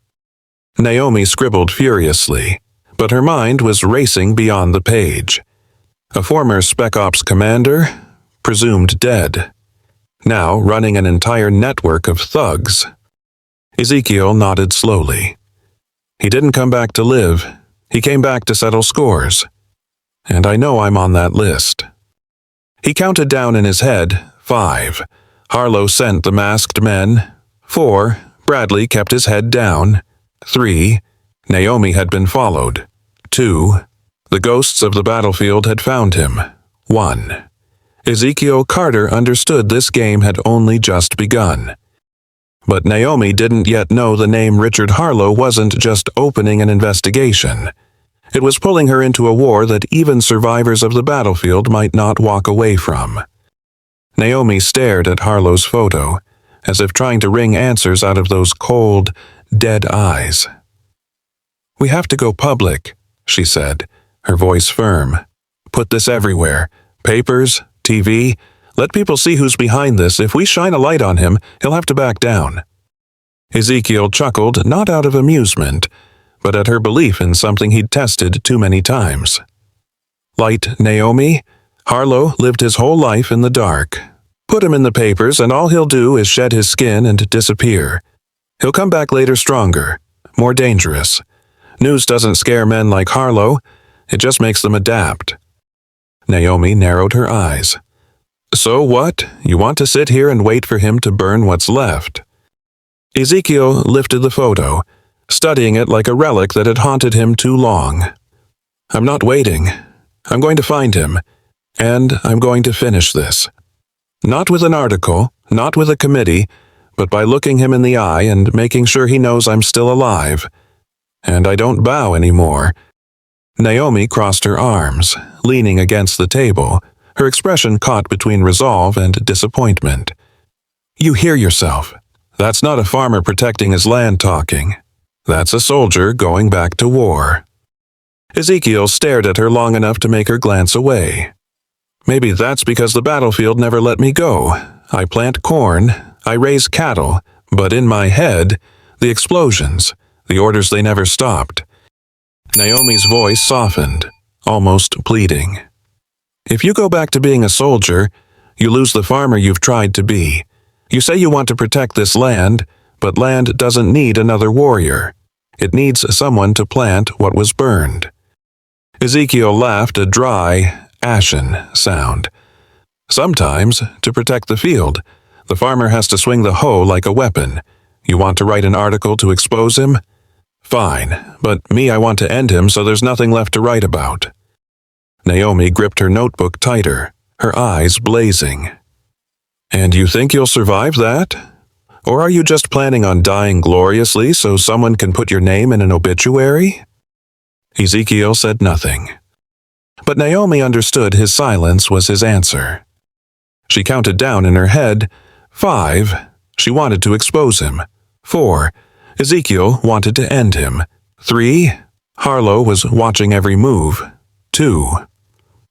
Naomi scribbled furiously, but her mind was racing beyond the page. A former Spec Ops commander, presumed dead, now running an entire network of thugs. Ezekiel nodded slowly. He didn't come back to live. He came back to settle scores. And I know I'm on that list. He counted down in his head, 5. Harlow sent the masked men. 4. Bradley kept his head down. 3. Naomi had been followed. 2. The ghosts of the battlefield had found him. 1. Ezekiel Carter understood this game had only just begun. But Naomi didn't yet know the name Richard Harlow wasn't just opening an investigation. It was pulling her into a war that even survivors of the battlefield might not walk away from. Naomi stared at Harlow's photo, as if trying to wring answers out of those cold, dead eyes. "We have to go public," she said, her voice firm. "Put this everywhere. Papers, TV. Let people see who's behind this. If we shine a light on him, he'll have to back down." Ezekiel chuckled, not out of amusement, but at her belief in something he'd tested too many times. Light Naomi? Harlow lived his whole life in the dark. Put him in the papers and all he'll do is shed his skin and disappear. He'll come back later stronger, more dangerous. News doesn't scare men like Harlow, it just makes them adapt. Naomi narrowed her eyes. "So what? You want to sit here and wait for him to burn what's left?" Ezekiel lifted the photo, studying it like a relic that had haunted him too long. "I'm not waiting. I'm going to find him, and I'm going to finish this. Not with an article, not with a committee, but by looking him in the eye and making sure he knows I'm still alive. And I don't bow anymore." Naomi crossed her arms, leaning against the table, her expression caught between resolve and disappointment. "You hear yourself. That's not a farmer protecting his land talking. That's a soldier going back to war." Ezekiel stared at her long enough to make her glance away. "Maybe that's because the battlefield never let me go. I plant corn, I raise cattle, but in my head, the explosions, the orders they never stopped." Naomi's voice softened, almost pleading. "If you go back to being a soldier, you lose the farmer you've tried to be. You say you want to protect this land, but land doesn't need another warrior. It needs someone to plant what was burned." Ezekiel laughed a dry, ashen sound. "Sometimes, to protect the field, the farmer has to swing the hoe like a weapon. You want to write an article to expose him? Fine, but me, I want to end him so there's nothing left to write about." Naomi gripped her notebook tighter, her eyes blazing. "And you think you'll survive that? Or are you just planning on dying gloriously so someone can put your name in an obituary?" Ezekiel said nothing. But Naomi understood his silence was his answer. She counted down in her head. 5. She wanted to expose him. 4. Ezekiel wanted to end him. 3. Harlow was watching every move. 2.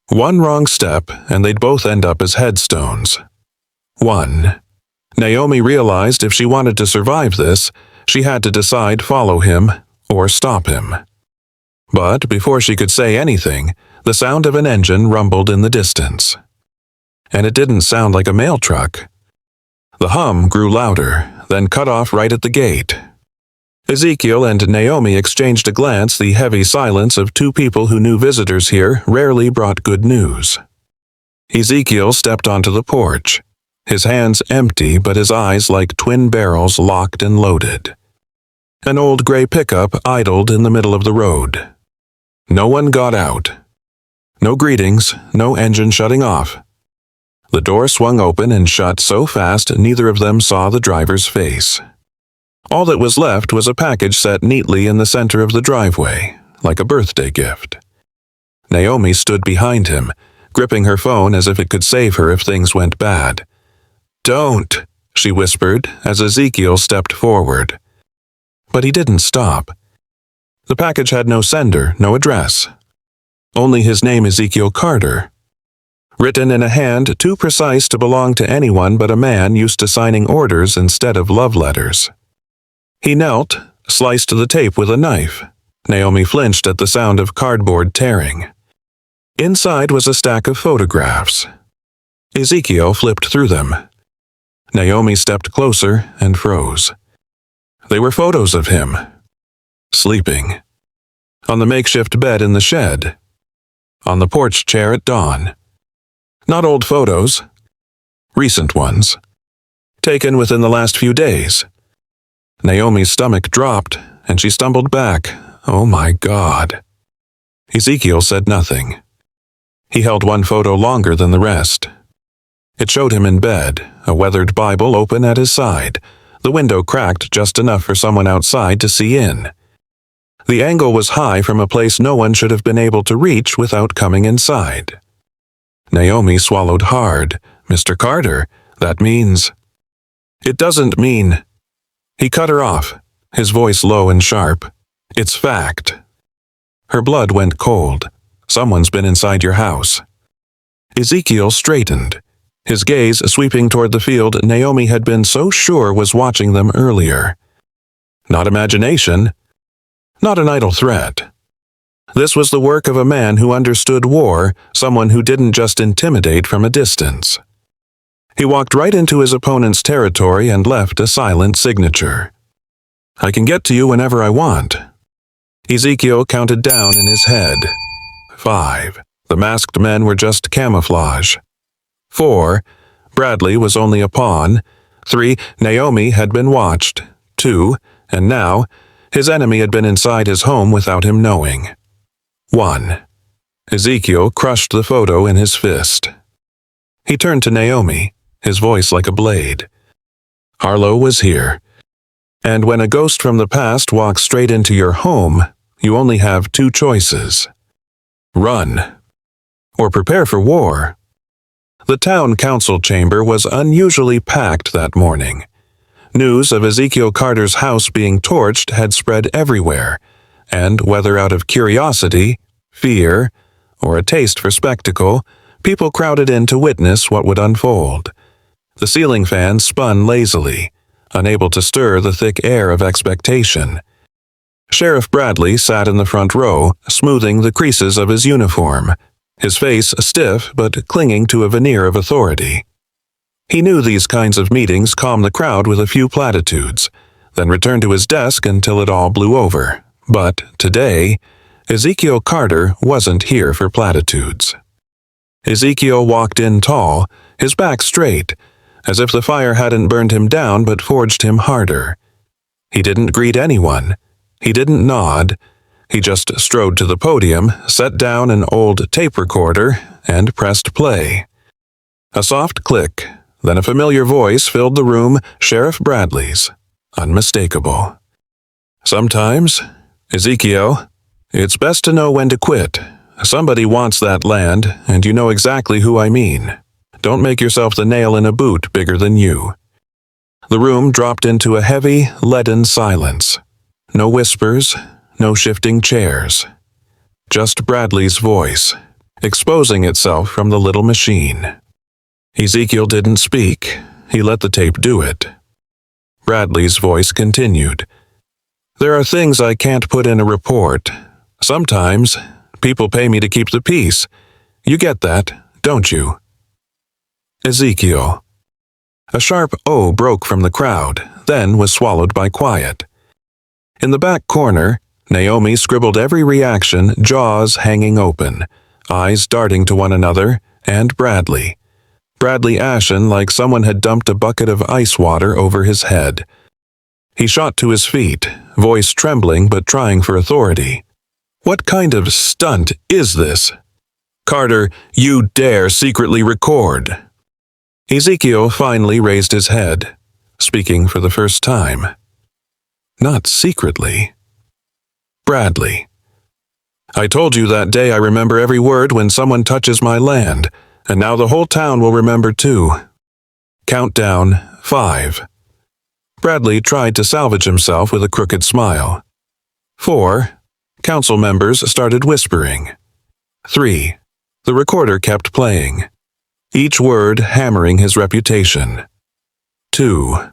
One wrong step, and they'd both end up as headstones. 1. Naomi realized if she wanted to survive this, she had to decide follow him or stop him. But before she could say anything, the sound of an engine rumbled in the distance. And it didn't sound like a mail truck. The hum grew louder, then cut off right at the gate. Ezekiel and Naomi exchanged a glance, the heavy silence of two people who knew visitors here rarely brought good news. Ezekiel stepped onto the porch, his hands empty but his eyes like twin barrels locked and loaded. An old gray pickup idled in the middle of the road. No one got out. No greetings, no engine shutting off. The door swung open and shut so fast neither of them saw the driver's face. All that was left was a package set neatly in the center of the driveway, like a birthday gift. Naomi stood behind him, gripping her phone as if it could save her if things went bad. "Don't," she whispered as Ezekiel stepped forward. But he didn't stop. The package had no sender, no address. Only his name, Ezekiel Carter. Written in a hand too precise to belong to anyone but a man used to signing orders instead of love letters. He knelt, sliced the tape with a knife. Naomi flinched at the sound of cardboard tearing. Inside was a stack of photographs. Ezekiel flipped through them. Naomi stepped closer and froze. They were photos of him. Sleeping. on the makeshift bed in the shed, on the porch chair at dawn. Not old photos, recent ones, taken within the last few days. Naomi's stomach dropped, and she stumbled back. Oh my God. Ezekiel said nothing. He held one photo longer than the rest. It showed him in bed, a weathered Bible open at his side, the window cracked just enough for someone outside to see in. The angle was high from a place no one should have been able to reach without coming inside. Naomi swallowed hard. Mr. Carter, that means... It doesn't mean... He cut her off, his voice low and sharp. It's fact. Her blood went cold. Someone's been inside your house. Ezekiel straightened, his gaze sweeping toward the field Naomi had been so sure was watching them earlier. Not imagination. Not an idle threat. This was the work of a man who understood war, someone who didn't just intimidate from a distance. He walked right into his opponent's territory and left a silent signature. I can get to you whenever I want. Ezekiel counted down in his head. 5. The masked men were just camouflage. 4. Bradley was only a pawn. 3. Naomi had been watched. 2. And now, his enemy had been inside his home without him knowing. 1. Ezekiel crushed the photo in his fist. He turned to Naomi, his voice like a blade. Harlow was here. And when a ghost from the past walks straight into your home, you only have 2 choices. Run. Or prepare for war. The town council chamber was unusually packed that morning. News of Ezekiel Carter's house being torched had spread everywhere, and whether out of curiosity, fear, or a taste for spectacle, people crowded in to witness what would unfold. The ceiling fan spun lazily, unable to stir the thick air of expectation. Sheriff Bradley sat in the front row, smoothing the creases of his uniform, his face stiff but clinging to a veneer of authority. He knew these kinds of meetings calm the crowd with a few platitudes, then return to his desk until it all blew over. But today, Ezekiel Carter wasn't here for platitudes. Ezekiel walked in tall, his back straight, as if the fire hadn't burned him down but forged him harder. He didn't greet anyone. He didn't nod. He just strode to the podium, set down an old tape recorder, and pressed play. A soft click, then a familiar voice filled the room, Sheriff Bradley's. Unmistakable. Sometimes, Ezekiel, it's best to know when to quit. Somebody wants that land, and you know exactly who I mean. Don't make yourself the nail in a boot bigger than you. The room dropped into a heavy, leaden silence. No whispers, no shifting chairs. Just Bradley's voice, exposing itself from the little machine. Ezekiel didn't speak. He let the tape do it. Bradley's voice continued. There are things I can't put in a report. Sometimes, people pay me to keep the peace. You get that, don't you? Ezekiel. A sharp O broke from the crowd, then was swallowed by quiet. In the back corner, Naomi scribbled every reaction, jaws hanging open, eyes darting to one another, and Bradley. Bradley ashen like someone had dumped a bucket of ice water over his head. He shot to his feet, voice trembling but trying for authority. What kind of stunt is this? Carter, you dare secretly record. Ezekiel finally raised his head, speaking for the first time. Not secretly. Bradley. I told you that day I remember every word when someone touches my land, and now the whole town will remember too. Countdown 5. Bradley tried to salvage himself with a crooked smile. 4. Council members started whispering. 3. The recorder kept playing, each word hammering his reputation. 2.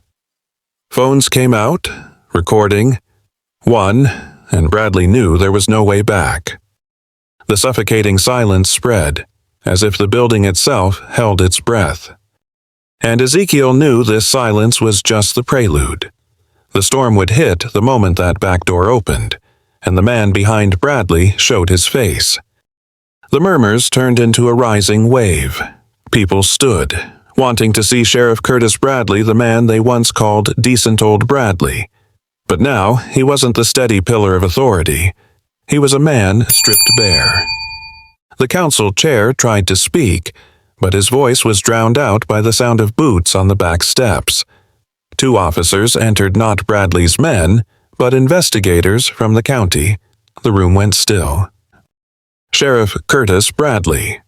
Phones came out, recording. 1, and Bradley knew there was no way back. The suffocating silence spread, as if the building itself held its breath. And Ezekiel knew this silence was just the prelude. The storm would hit the moment that back door opened, and the man behind Bradley showed his face. The murmurs turned into a rising wave. People stood, wanting to see Sheriff Curtis Bradley, the man they once called Decent Old Bradley. But now he wasn't the steady pillar of authority. He was a man stripped bare. The council chair tried to speak, but his voice was drowned out by the sound of boots on the back steps. 2 officers entered, not Bradley's men, but investigators from the county. The room went still. Sheriff Curtis Bradley.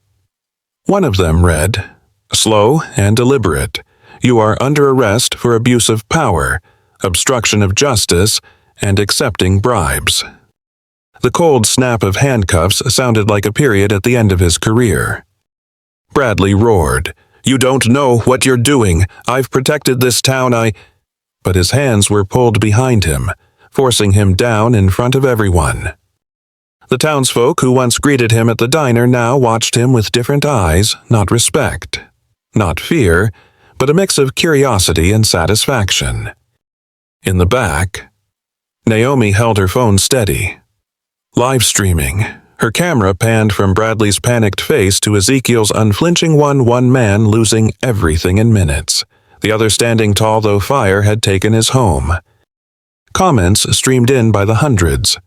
One of them read, "Slow and deliberate. You are under arrest for abuse of power, obstruction of justice, and accepting bribes." The cold snap of handcuffs sounded like a period at the end of his career. Bradley roared, "You don't know what you're doing. I've protected this town, But his hands were pulled behind him, forcing him down in front of everyone. The townsfolk who once greeted him at the diner now watched him with different eyes, not respect, not fear, but a mix of curiosity and satisfaction. In the back, Naomi held her phone steady. Live streaming, her camera panned from Bradley's panicked face to Ezekiel's unflinching one man losing everything in minutes, the other standing tall though fire had taken his home. Comments streamed in by the hundreds.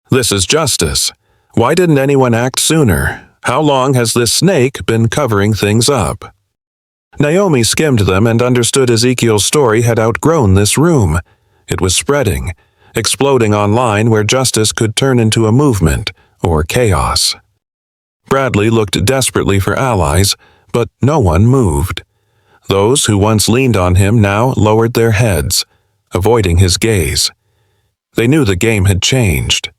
"This is justice. Why didn't anyone act sooner? How long has this snake been covering things up?" Naomi skimmed them and understood Ezekiel's story had outgrown this room. It was spreading, exploding online where justice could turn into a movement or chaos. Bradley looked desperately for allies, but no one moved. Those who once leaned on him now lowered their heads, avoiding his gaze. They knew the game had changed.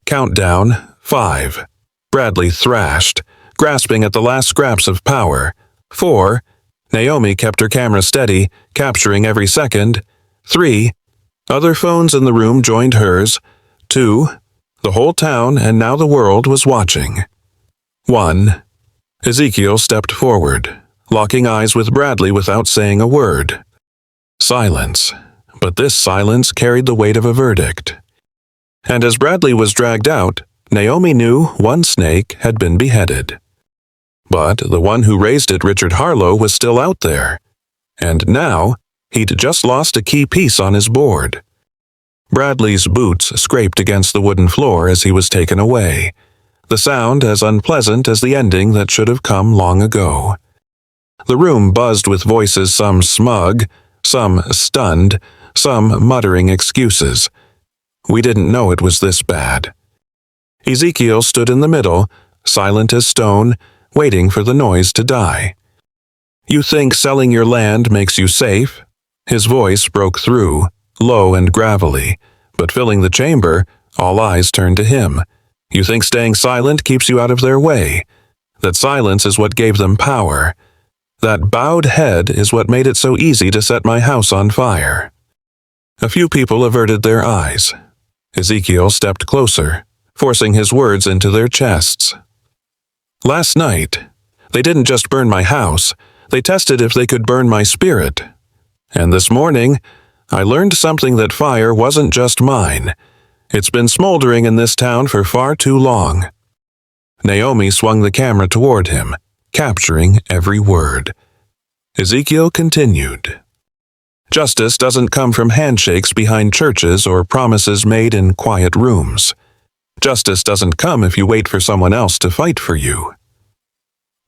Countdown, 5. Bradley thrashed, grasping at the last scraps of power. 4. Naomi kept her camera steady, capturing every second. 3. Other phones in the room joined hers. 2. The whole town and now the world was watching. 1. Ezekiel stepped forward, locking eyes with Bradley without saying a word. Silence, but this silence carried the weight of a verdict. And as Bradley was dragged out, Naomi knew one snake had been beheaded. But the one who raised it, Richard Harlow, was still out there. And now, he'd just lost a key piece on his board. Bradley's boots scraped against the wooden floor as he was taken away, the sound as unpleasant as the ending that should have come long ago. The room buzzed with voices, some smug, some stunned, some muttering excuses. We didn't know it was this bad. Ezekiel stood in the middle, silent as stone, waiting for the noise to die. "You think selling your land makes you safe?" His voice broke through, low and gravelly, but filling the chamber, all eyes turned to him. "You think staying silent keeps you out of their way? That silence is what gave them power. That bowed head is what made it so easy to set my house on fire." A few people averted their eyes. Ezekiel stepped closer, forcing his words into their chests. "Last night, they didn't just burn my house, they tested if they could burn my spirit. And this morning, I learned something, that fire wasn't just mine. It's been smoldering in this town for far too long." Naomi swung the camera toward him, capturing every word. Ezekiel continued. "Justice doesn't come from handshakes behind churches or promises made in quiet rooms. Justice doesn't come if you wait for someone else to fight for you.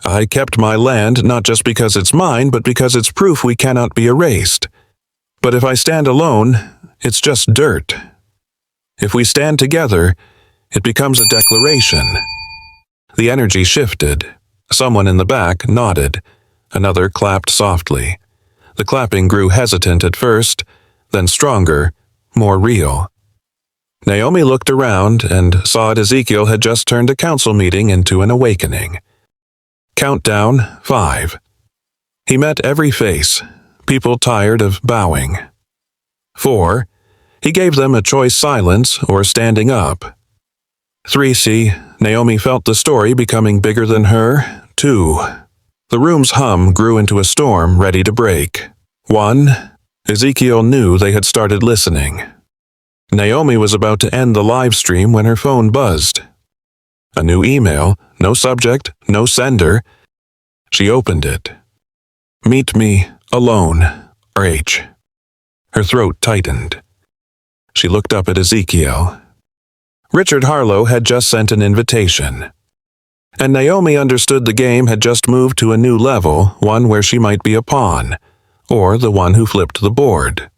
I kept my land not just because it's mine, but because it's proof we cannot be erased. But if I stand alone, it's just dirt. If we stand together, it becomes a declaration." The energy shifted. Someone in the back nodded. Another clapped softly. The clapping grew hesitant at first, then stronger, more real. Naomi looked around and saw Ezekiel had just turned a council meeting into an awakening. Countdown, 5. He met every face, people tired of bowing. 4. He gave them a choice: silence or standing up. 3. Naomi felt the story becoming bigger than her. 2. The room's hum grew into a storm ready to break. 1. Ezekiel knew they had started listening. Naomi was about to end the live stream when her phone buzzed. A new email, no subject, no sender. She opened it. Meet me, alone, H. Her throat tightened. She looked up at Ezekiel. Richard Harlow had just sent an invitation. And Naomi understood the game had just moved to a new level, one where she might be a pawn, or the one who flipped the board.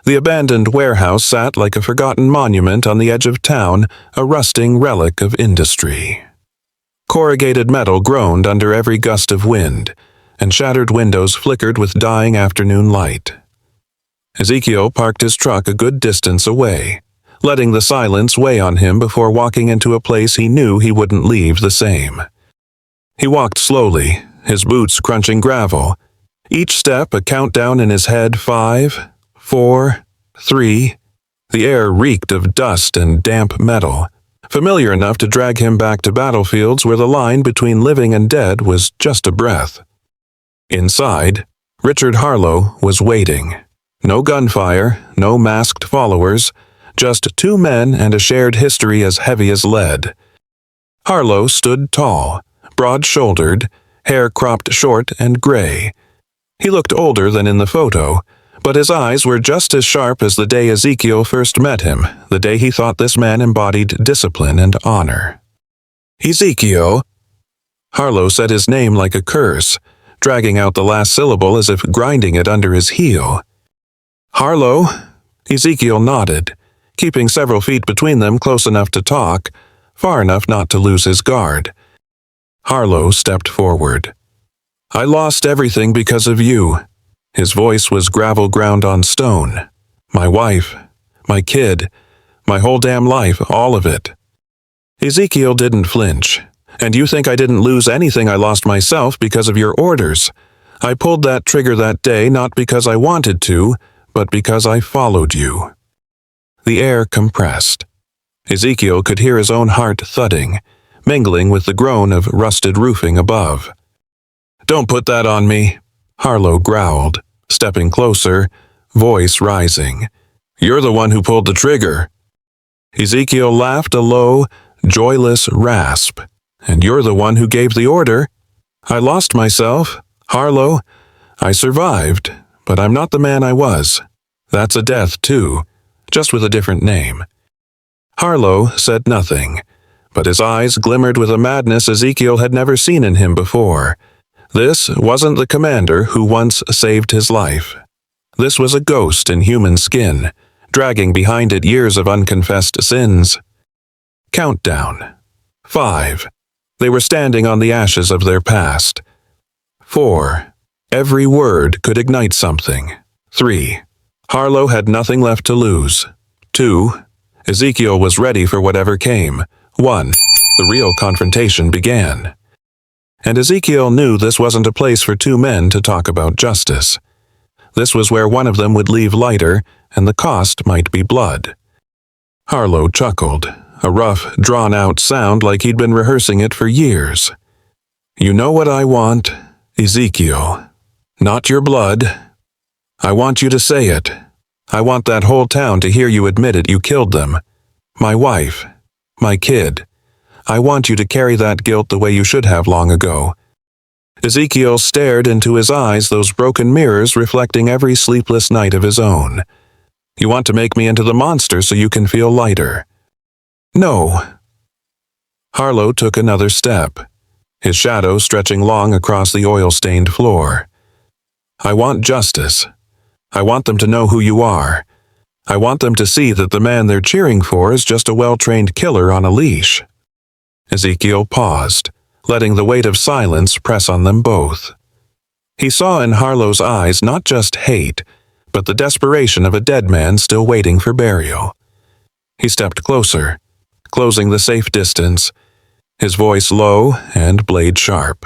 The abandoned warehouse sat like a forgotten monument on the edge of town, a rusting relic of industry. Corrugated metal groaned under every gust of wind, and shattered windows flickered with dying afternoon light. Ezekiel parked his truck a good distance away, letting the silence weigh on him before walking into a place he knew he wouldn't leave the same. He walked slowly, his boots crunching gravel, each step a countdown in his head. 5, 4, 3. The air reeked of dust and damp metal, familiar enough to drag him back to battlefields where the line between living and dead was just a breath. Inside, Richard Harlow was waiting. No gunfire, no masked followers, just two men and a shared history as heavy as lead. Harlow stood tall, broad-shouldered, hair cropped short and gray. He looked older than in the photo, but his eyes were just as sharp as the day Ezekiel first met him, the day he thought this man embodied discipline and honor. Ezekiel. Harlow said his name like a curse, dragging out the last syllable as if grinding it under his heel. Harlow. Ezekiel nodded, keeping several feet between them close enough to talk, far enough not to lose his guard. Harlow stepped forward. I lost everything because of you. His voice was gravel ground on stone. My wife, my kid, my whole damn life, all of it. Ezekiel didn't flinch. And you think I didn't lose anything? I lost myself because of your orders. I pulled that trigger that day not because I wanted to, but because I followed you. The air compressed. Ezekiel could hear his own heart thudding, mingling with the groan of rusted roofing above. Don't put that on me, Harlow growled, stepping closer, voice rising. You're the one who pulled the trigger. Ezekiel laughed a low, joyless rasp. And you're the one who gave the order. I lost myself, Harlow. I survived, but I'm not the man I was. That's a death, too, just with a different name. Harlow said nothing, but his eyes glimmered with a madness Ezekiel had never seen in him before. This wasn't the commander who once saved his life. This was a ghost in human skin, dragging behind it years of unconfessed sins. Countdown. 5. They were standing on the ashes of their past. 4. Every word could ignite something. 3. Harlow had nothing left to lose. 2. Ezekiel was ready for whatever came. 1. The real confrontation began. And Ezekiel knew this wasn't a place for two men to talk about justice. This was where one of them would leave lighter, and the cost might be blood. Harlow chuckled, a rough, drawn-out sound like he'd been rehearsing it for years. You know what I want, Ezekiel. Not your blood. I want you to say it. I want that whole town to hear you admit it. You killed them. My wife. My kid. I want you to carry that guilt the way you should have long ago. Ezekiel stared into his eyes, those broken mirrors reflecting every sleepless night of his own. You want to make me into the monster so you can feel lighter. No. Harlow took another step, his shadow stretching long across the oil-stained floor. I want justice. I want them to know who you are. I want them to see that the man they're cheering for is just a well-trained killer on a leash. Ezekiel paused, letting the weight of silence press on them both. He saw in Harlow's eyes not just hate, but the desperation of a dead man still waiting for burial. He stepped closer, closing the safe distance, his voice low and blade sharp.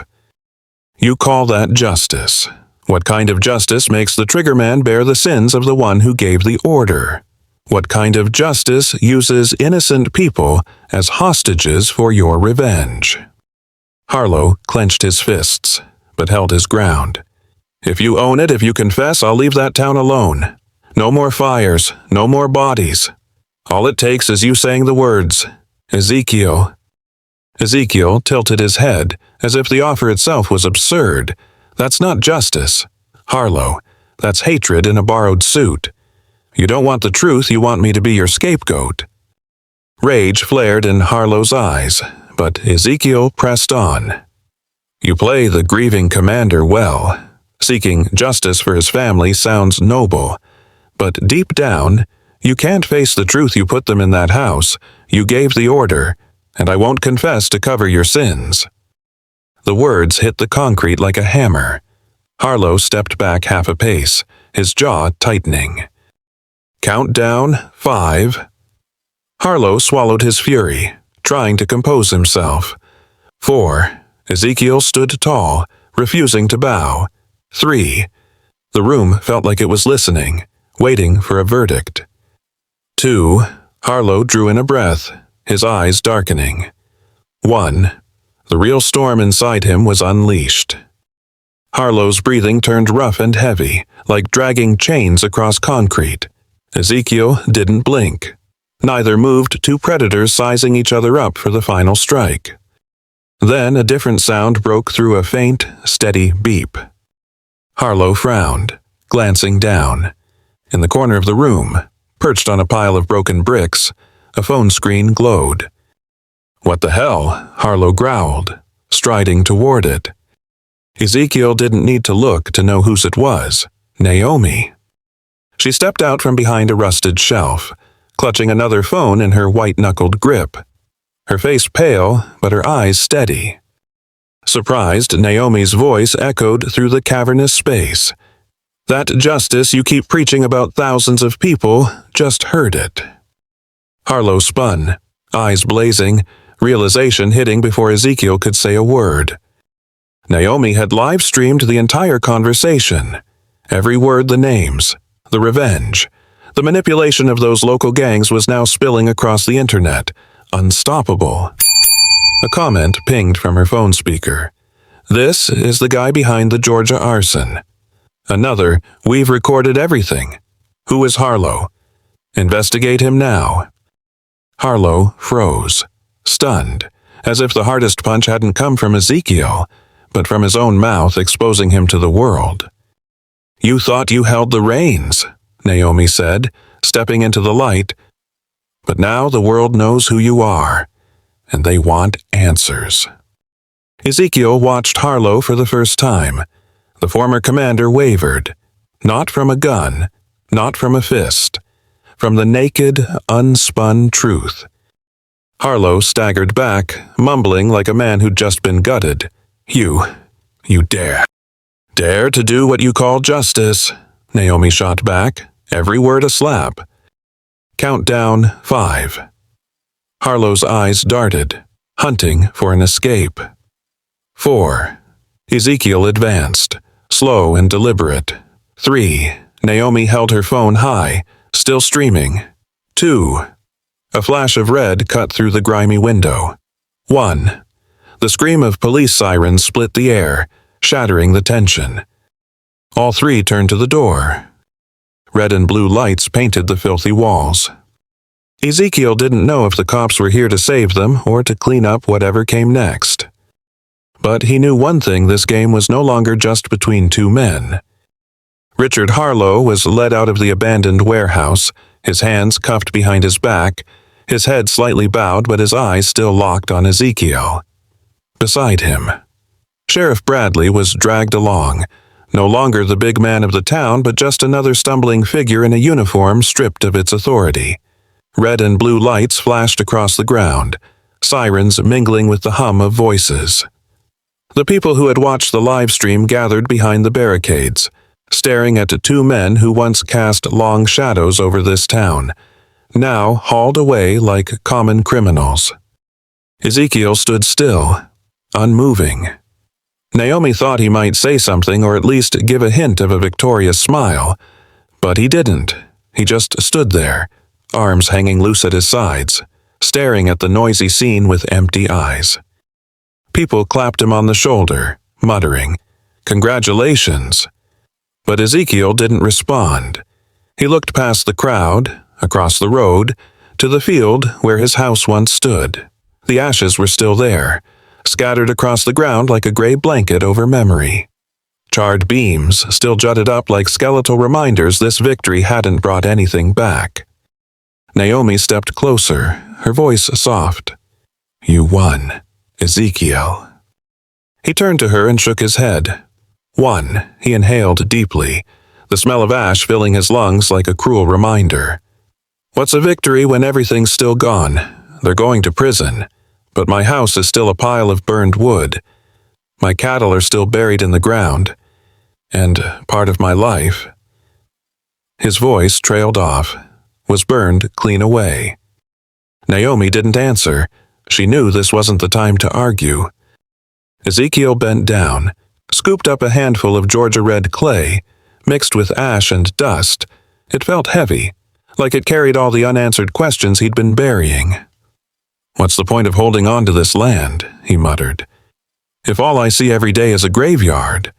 You call that justice. What kind of justice makes the trigger man bear the sins of the one who gave the order? What kind of justice uses innocent people as hostages for your revenge? Harlow clenched his fists, but held his ground. If you own it, if you confess, I'll leave that town alone. No more fires, no more bodies. All it takes is you saying the words, Ezekiel. Ezekiel tilted his head, as if the offer itself was absurd. That's not justice. Harlow, that's hatred in a borrowed suit. You don't want the truth, you want me to be your scapegoat. Rage flared in Harlow's eyes, but Ezekiel pressed on. You play the grieving commander well. Seeking justice for his family sounds noble. But deep down, you can't face the truth. You put them in that house. You gave the order, and I won't confess to cover your sins. The words hit the concrete like a hammer. Harlow stepped back half a pace, his jaw tightening. Count down 5. Harlow swallowed his fury, trying to compose himself. 4. Ezekiel stood tall, refusing to bow. 3. The room felt like it was listening, waiting for a verdict. 2. Harlow drew in a breath, his eyes darkening. 1. The real storm inside him was unleashed. Harlow's breathing turned rough and heavy, like dragging chains across concrete. Ezekiel didn't blink. Neither moved, two predators sizing each other up for the final strike. Then a different sound broke through a faint, steady beep. Harlow frowned, glancing down. In the corner of the room, perched on a pile of broken bricks, a phone screen glowed. What the hell? Harlow growled, striding toward it. Ezekiel didn't need to look to know whose it was. Naomi. She stepped out from behind a rusted shelf, clutching another phone in her white-knuckled grip. Her face pale, but her eyes steady. Surprised, Naomi's voice echoed through the cavernous space. That justice you keep preaching about thousands of people just heard it. Harlow spun, eyes blazing, realization hitting before Ezekiel could say a word. Naomi had live-streamed the entire conversation. Every word, the names, the revenge. The manipulation of those local gangs was now spilling across the internet. Unstoppable. A comment pinged from her phone speaker. This is the guy behind the Georgia arson. Another, we've recorded everything. Who is Harlow? Investigate him now. Harlow froze, stunned, as if the hardest punch hadn't come from Ezekiel, but from his own mouth exposing him to the world. You thought you held the reins, Naomi said, stepping into the light. But now the world knows who you are, and they want answers. Ezekiel watched Harlow for the first time. The former commander wavered, not from a gun, not from a fist, from the naked, unspun truth. Harlow staggered back, mumbling like a man who'd just been gutted. You dare to do what you call justice, Naomi shot back, every word a slap. Count down 5. Harlow's eyes darted, hunting for an escape. 4. Ezekiel advanced, slow and deliberate. 3. Naomi held her phone high, still streaming. 2. A flash of red cut through the grimy window. 1. The scream of police sirens split the air, shattering the tension. All 3 turned to the door. Red and blue lights painted the filthy walls. Ezekiel didn't know if the cops were here to save them or to clean up whatever came next. But he knew one thing: this game was no longer just between 2 men. Richard Harlow was led out of the abandoned warehouse, his hands cuffed behind his back, his head slightly bowed but his eyes still locked on Ezekiel. Beside him, Sheriff Bradley was dragged along, no longer the big man of the town, but just another stumbling figure in a uniform stripped of its authority. Red and blue lights flashed across the ground, sirens mingling with the hum of voices. The people who had watched the live stream gathered behind the barricades, staring at 2 men who once cast long shadows over this town, now hauled away like common criminals. Ezekiel stood still, unmoving. Naomi thought he might say something or at least give a hint of a victorious smile, but he didn't. He just stood there, arms hanging loose at his sides, staring at the noisy scene with empty eyes. People clapped him on the shoulder, muttering, "Congratulations." But Ezekiel didn't respond. He looked past the crowd, across the road, to the field where his house once stood. The ashes were still there, scattered across the ground like a gray blanket over memory. Charred beams still jutted up like skeletal reminders this victory hadn't brought anything back. Naomi stepped closer, her voice soft. "You won, Ezekiel." He turned to her and shook his head. Won, he inhaled deeply, the smell of ash filling his lungs like a cruel reminder. What's a victory when everything's still gone? They're going to prison, but my house is still a pile of burned wood. My cattle are still buried in the ground, and part of my life. His voice trailed off, was burned clean away. Naomi didn't answer. She knew this wasn't the time to argue. Ezekiel bent down, scooped up a handful of Georgia red clay, mixed with ash and dust. It felt heavy, like it carried all the unanswered questions he'd been burying. "What's the point of holding on to this land?" he muttered. "If all I see every day is a graveyard."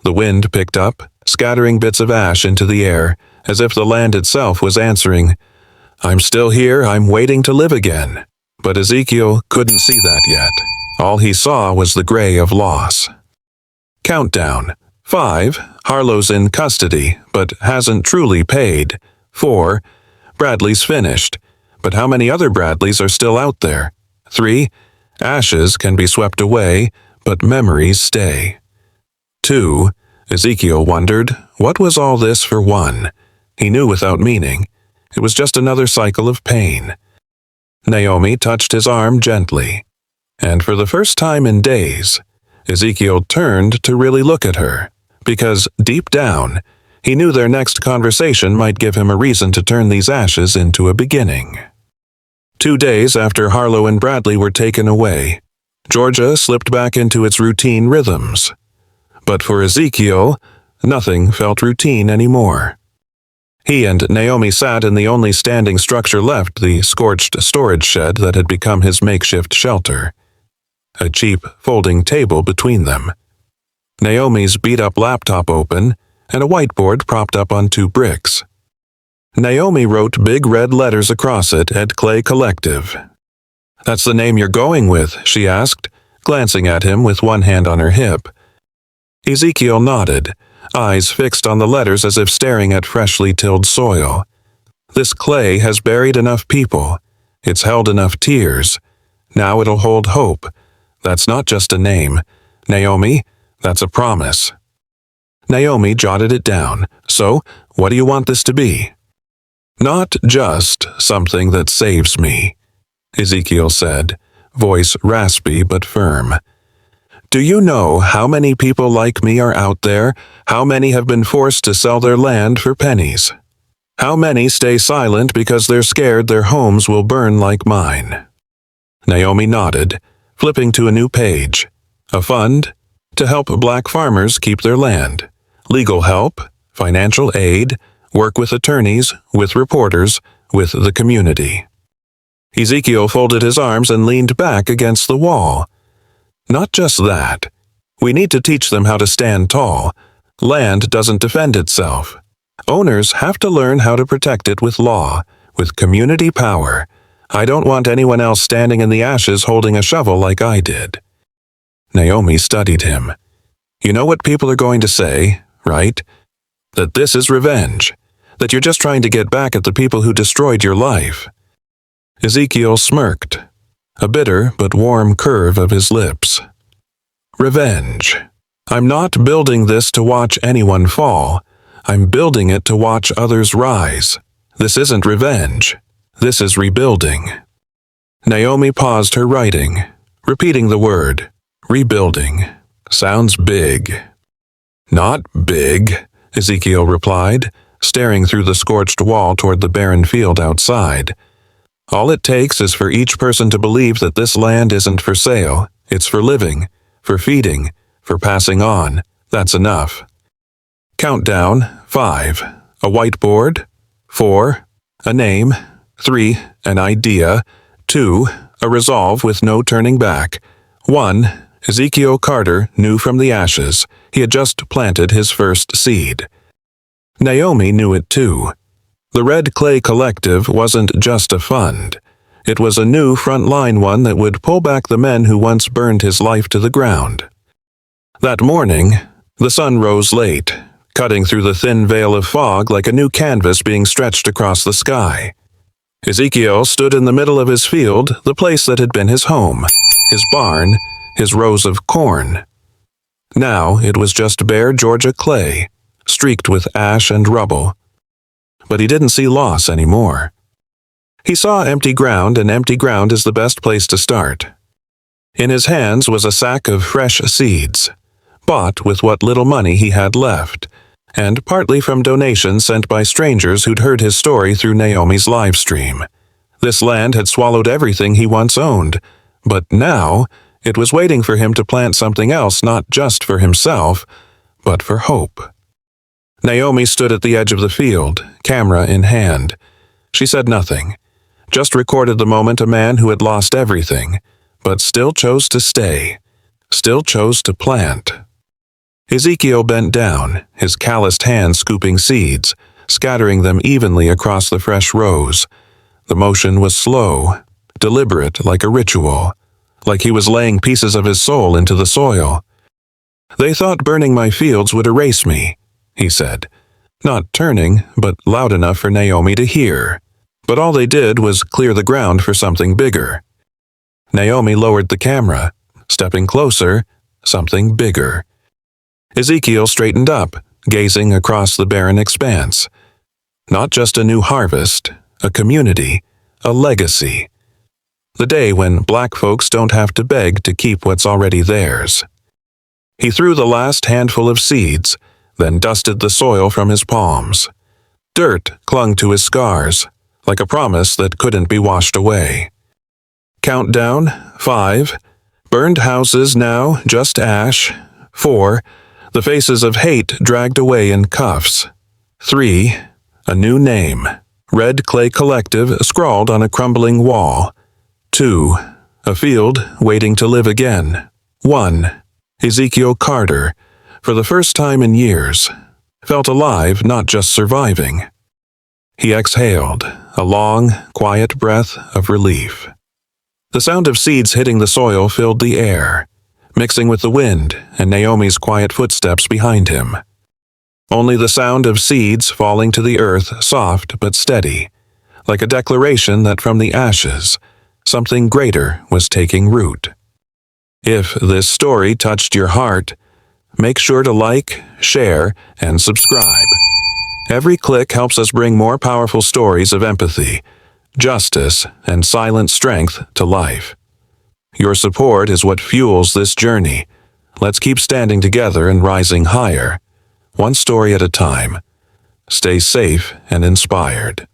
The wind picked up, scattering bits of ash into the air, as if the land itself was answering, "I'm still here, I'm waiting to live again." But Ezekiel couldn't see that yet. All he saw was the gray of loss. Countdown. 5. Harlow's in custody, but hasn't truly paid. 4. Bradley's finished, but how many other Bradleys are still out there? 3. Ashes can be swept away, but memories stay. 2. Ezekiel wondered, what was all this for one? He knew without meaning. It was just another cycle of pain. Naomi touched his arm gently, and for the first time in days, Ezekiel turned to really look at her, because deep down, he knew their next conversation might give him a reason to turn these ashes into a beginning. 2 days after Harlow and Bradley were taken away, Georgia slipped back into its routine rhythms. But for Ezekiel, nothing felt routine anymore. He and Naomi sat in the only standing structure left, the scorched storage shed that had become his makeshift shelter. A cheap folding table between them. Naomi's beat-up laptop open, and a whiteboard propped up on 2 bricks. Naomi wrote big red letters across it at Clay Collective. "That's the name you're going with?" she asked, glancing at him with one hand on her hip. Ezekiel nodded, eyes fixed on the letters as if staring at freshly tilled soil. This clay has buried enough people. It's held enough tears. Now it'll hold hope. That's not just a name. Naomi, that's a promise. Naomi jotted it down. "So, what do you want this to be?" "Not just something that saves me," Ezekiel said, voice raspy but firm. "Do you know how many people like me are out there? How many have been forced to sell their land for pennies? How many stay silent because they're scared their homes will burn like mine?" Naomi nodded, flipping to a new page. A fund to help black farmers keep their land. Legal help, financial aid, work with attorneys, with reporters, with the community. Ezekiel folded his arms and leaned back against the wall. "Not just that. We need to teach them how to stand tall. Land doesn't defend itself. Owners have to learn how to protect it with law, with community power. I don't want anyone else standing in the ashes holding a shovel like I did." Naomi studied him. "You know what people are going to say, right? That this is revenge. That you're just trying to get back at the people who destroyed your life." Ezekiel smirked, a bitter but warm curve of his lips. "Revenge. I'm not building this to watch anyone fall. I'm building it to watch others rise. This isn't revenge. This is rebuilding." Naomi paused her writing, repeating the word, rebuilding. "Sounds big." "Not big," Ezekiel replied, staring through the scorched wall toward the barren field outside. "All it takes is for each person to believe that this land isn't for sale. It's for living, for feeding, for passing on. That's enough." Countdown. 5. A whiteboard. 4. A name. 3. An idea. 2. A resolve with no turning back. 1. Ezekiel Carter knew from the ashes. He had just planted his first seed. Naomi knew it too. The Red Clay Collective wasn't just a fund. It was a new frontline one that would pull back the men who once burned his life to the ground. That morning, the sun rose late, cutting through the thin veil of fog like a new canvas being stretched across the sky. Ezekiel stood in the middle of his field, the place that had been his home, his barn, his rows of corn. Now it was just bare Georgia clay, streaked with ash and rubble. But he didn't see loss anymore. He saw empty ground, and empty ground is the best place to start. In his hands was a sack of fresh seeds, bought with what little money he had left, and partly from donations sent by strangers who'd heard his story through Naomi's live stream. This land had swallowed everything he once owned, but now it was waiting for him to plant something else, not just for himself, but for hope. Naomi stood at the edge of the field, camera in hand. She said nothing, just recorded the moment a man who had lost everything, but still chose to stay, still chose to plant. Ezekiel bent down, his calloused hands scooping seeds, scattering them evenly across the fresh rows. The motion was slow, deliberate like a ritual, like he was laying pieces of his soul into the soil. "They thought burning my fields would erase me," he said, not turning, but loud enough for Naomi to hear. But all they did was clear the ground for something bigger. Naomi lowered the camera, stepping closer, something bigger. Ezekiel straightened up, gazing across the barren expanse. Not just a new harvest, a community, a legacy. The day when black folks don't have to beg to keep what's already theirs. He threw the last handful of seeds, then dusted the soil from his palms. Dirt clung to his scars, like a promise that couldn't be washed away. Countdown, 5. Burned houses now, just ash. 4. The faces of hate dragged away in cuffs. 3. A new name. Red Clay Collective scrawled on a crumbling wall. 2. A field waiting to live again. 1. Ezekiel Carter, for the first time in years, felt alive, not just surviving. He exhaled, a long, quiet breath of relief. The sound of seeds hitting the soil filled the air, mixing with the wind and Naomi's quiet footsteps behind him. Only the sound of seeds falling to the earth, soft but steady, like a declaration that from the ashes, something greater was taking root. If this story touched your heart, make sure to like, share, and subscribe. Every click helps us bring more powerful stories of empathy, justice, and silent strength to life. Your support is what fuels this journey. Let's keep standing together and rising higher, one story at a time. Stay safe and inspired.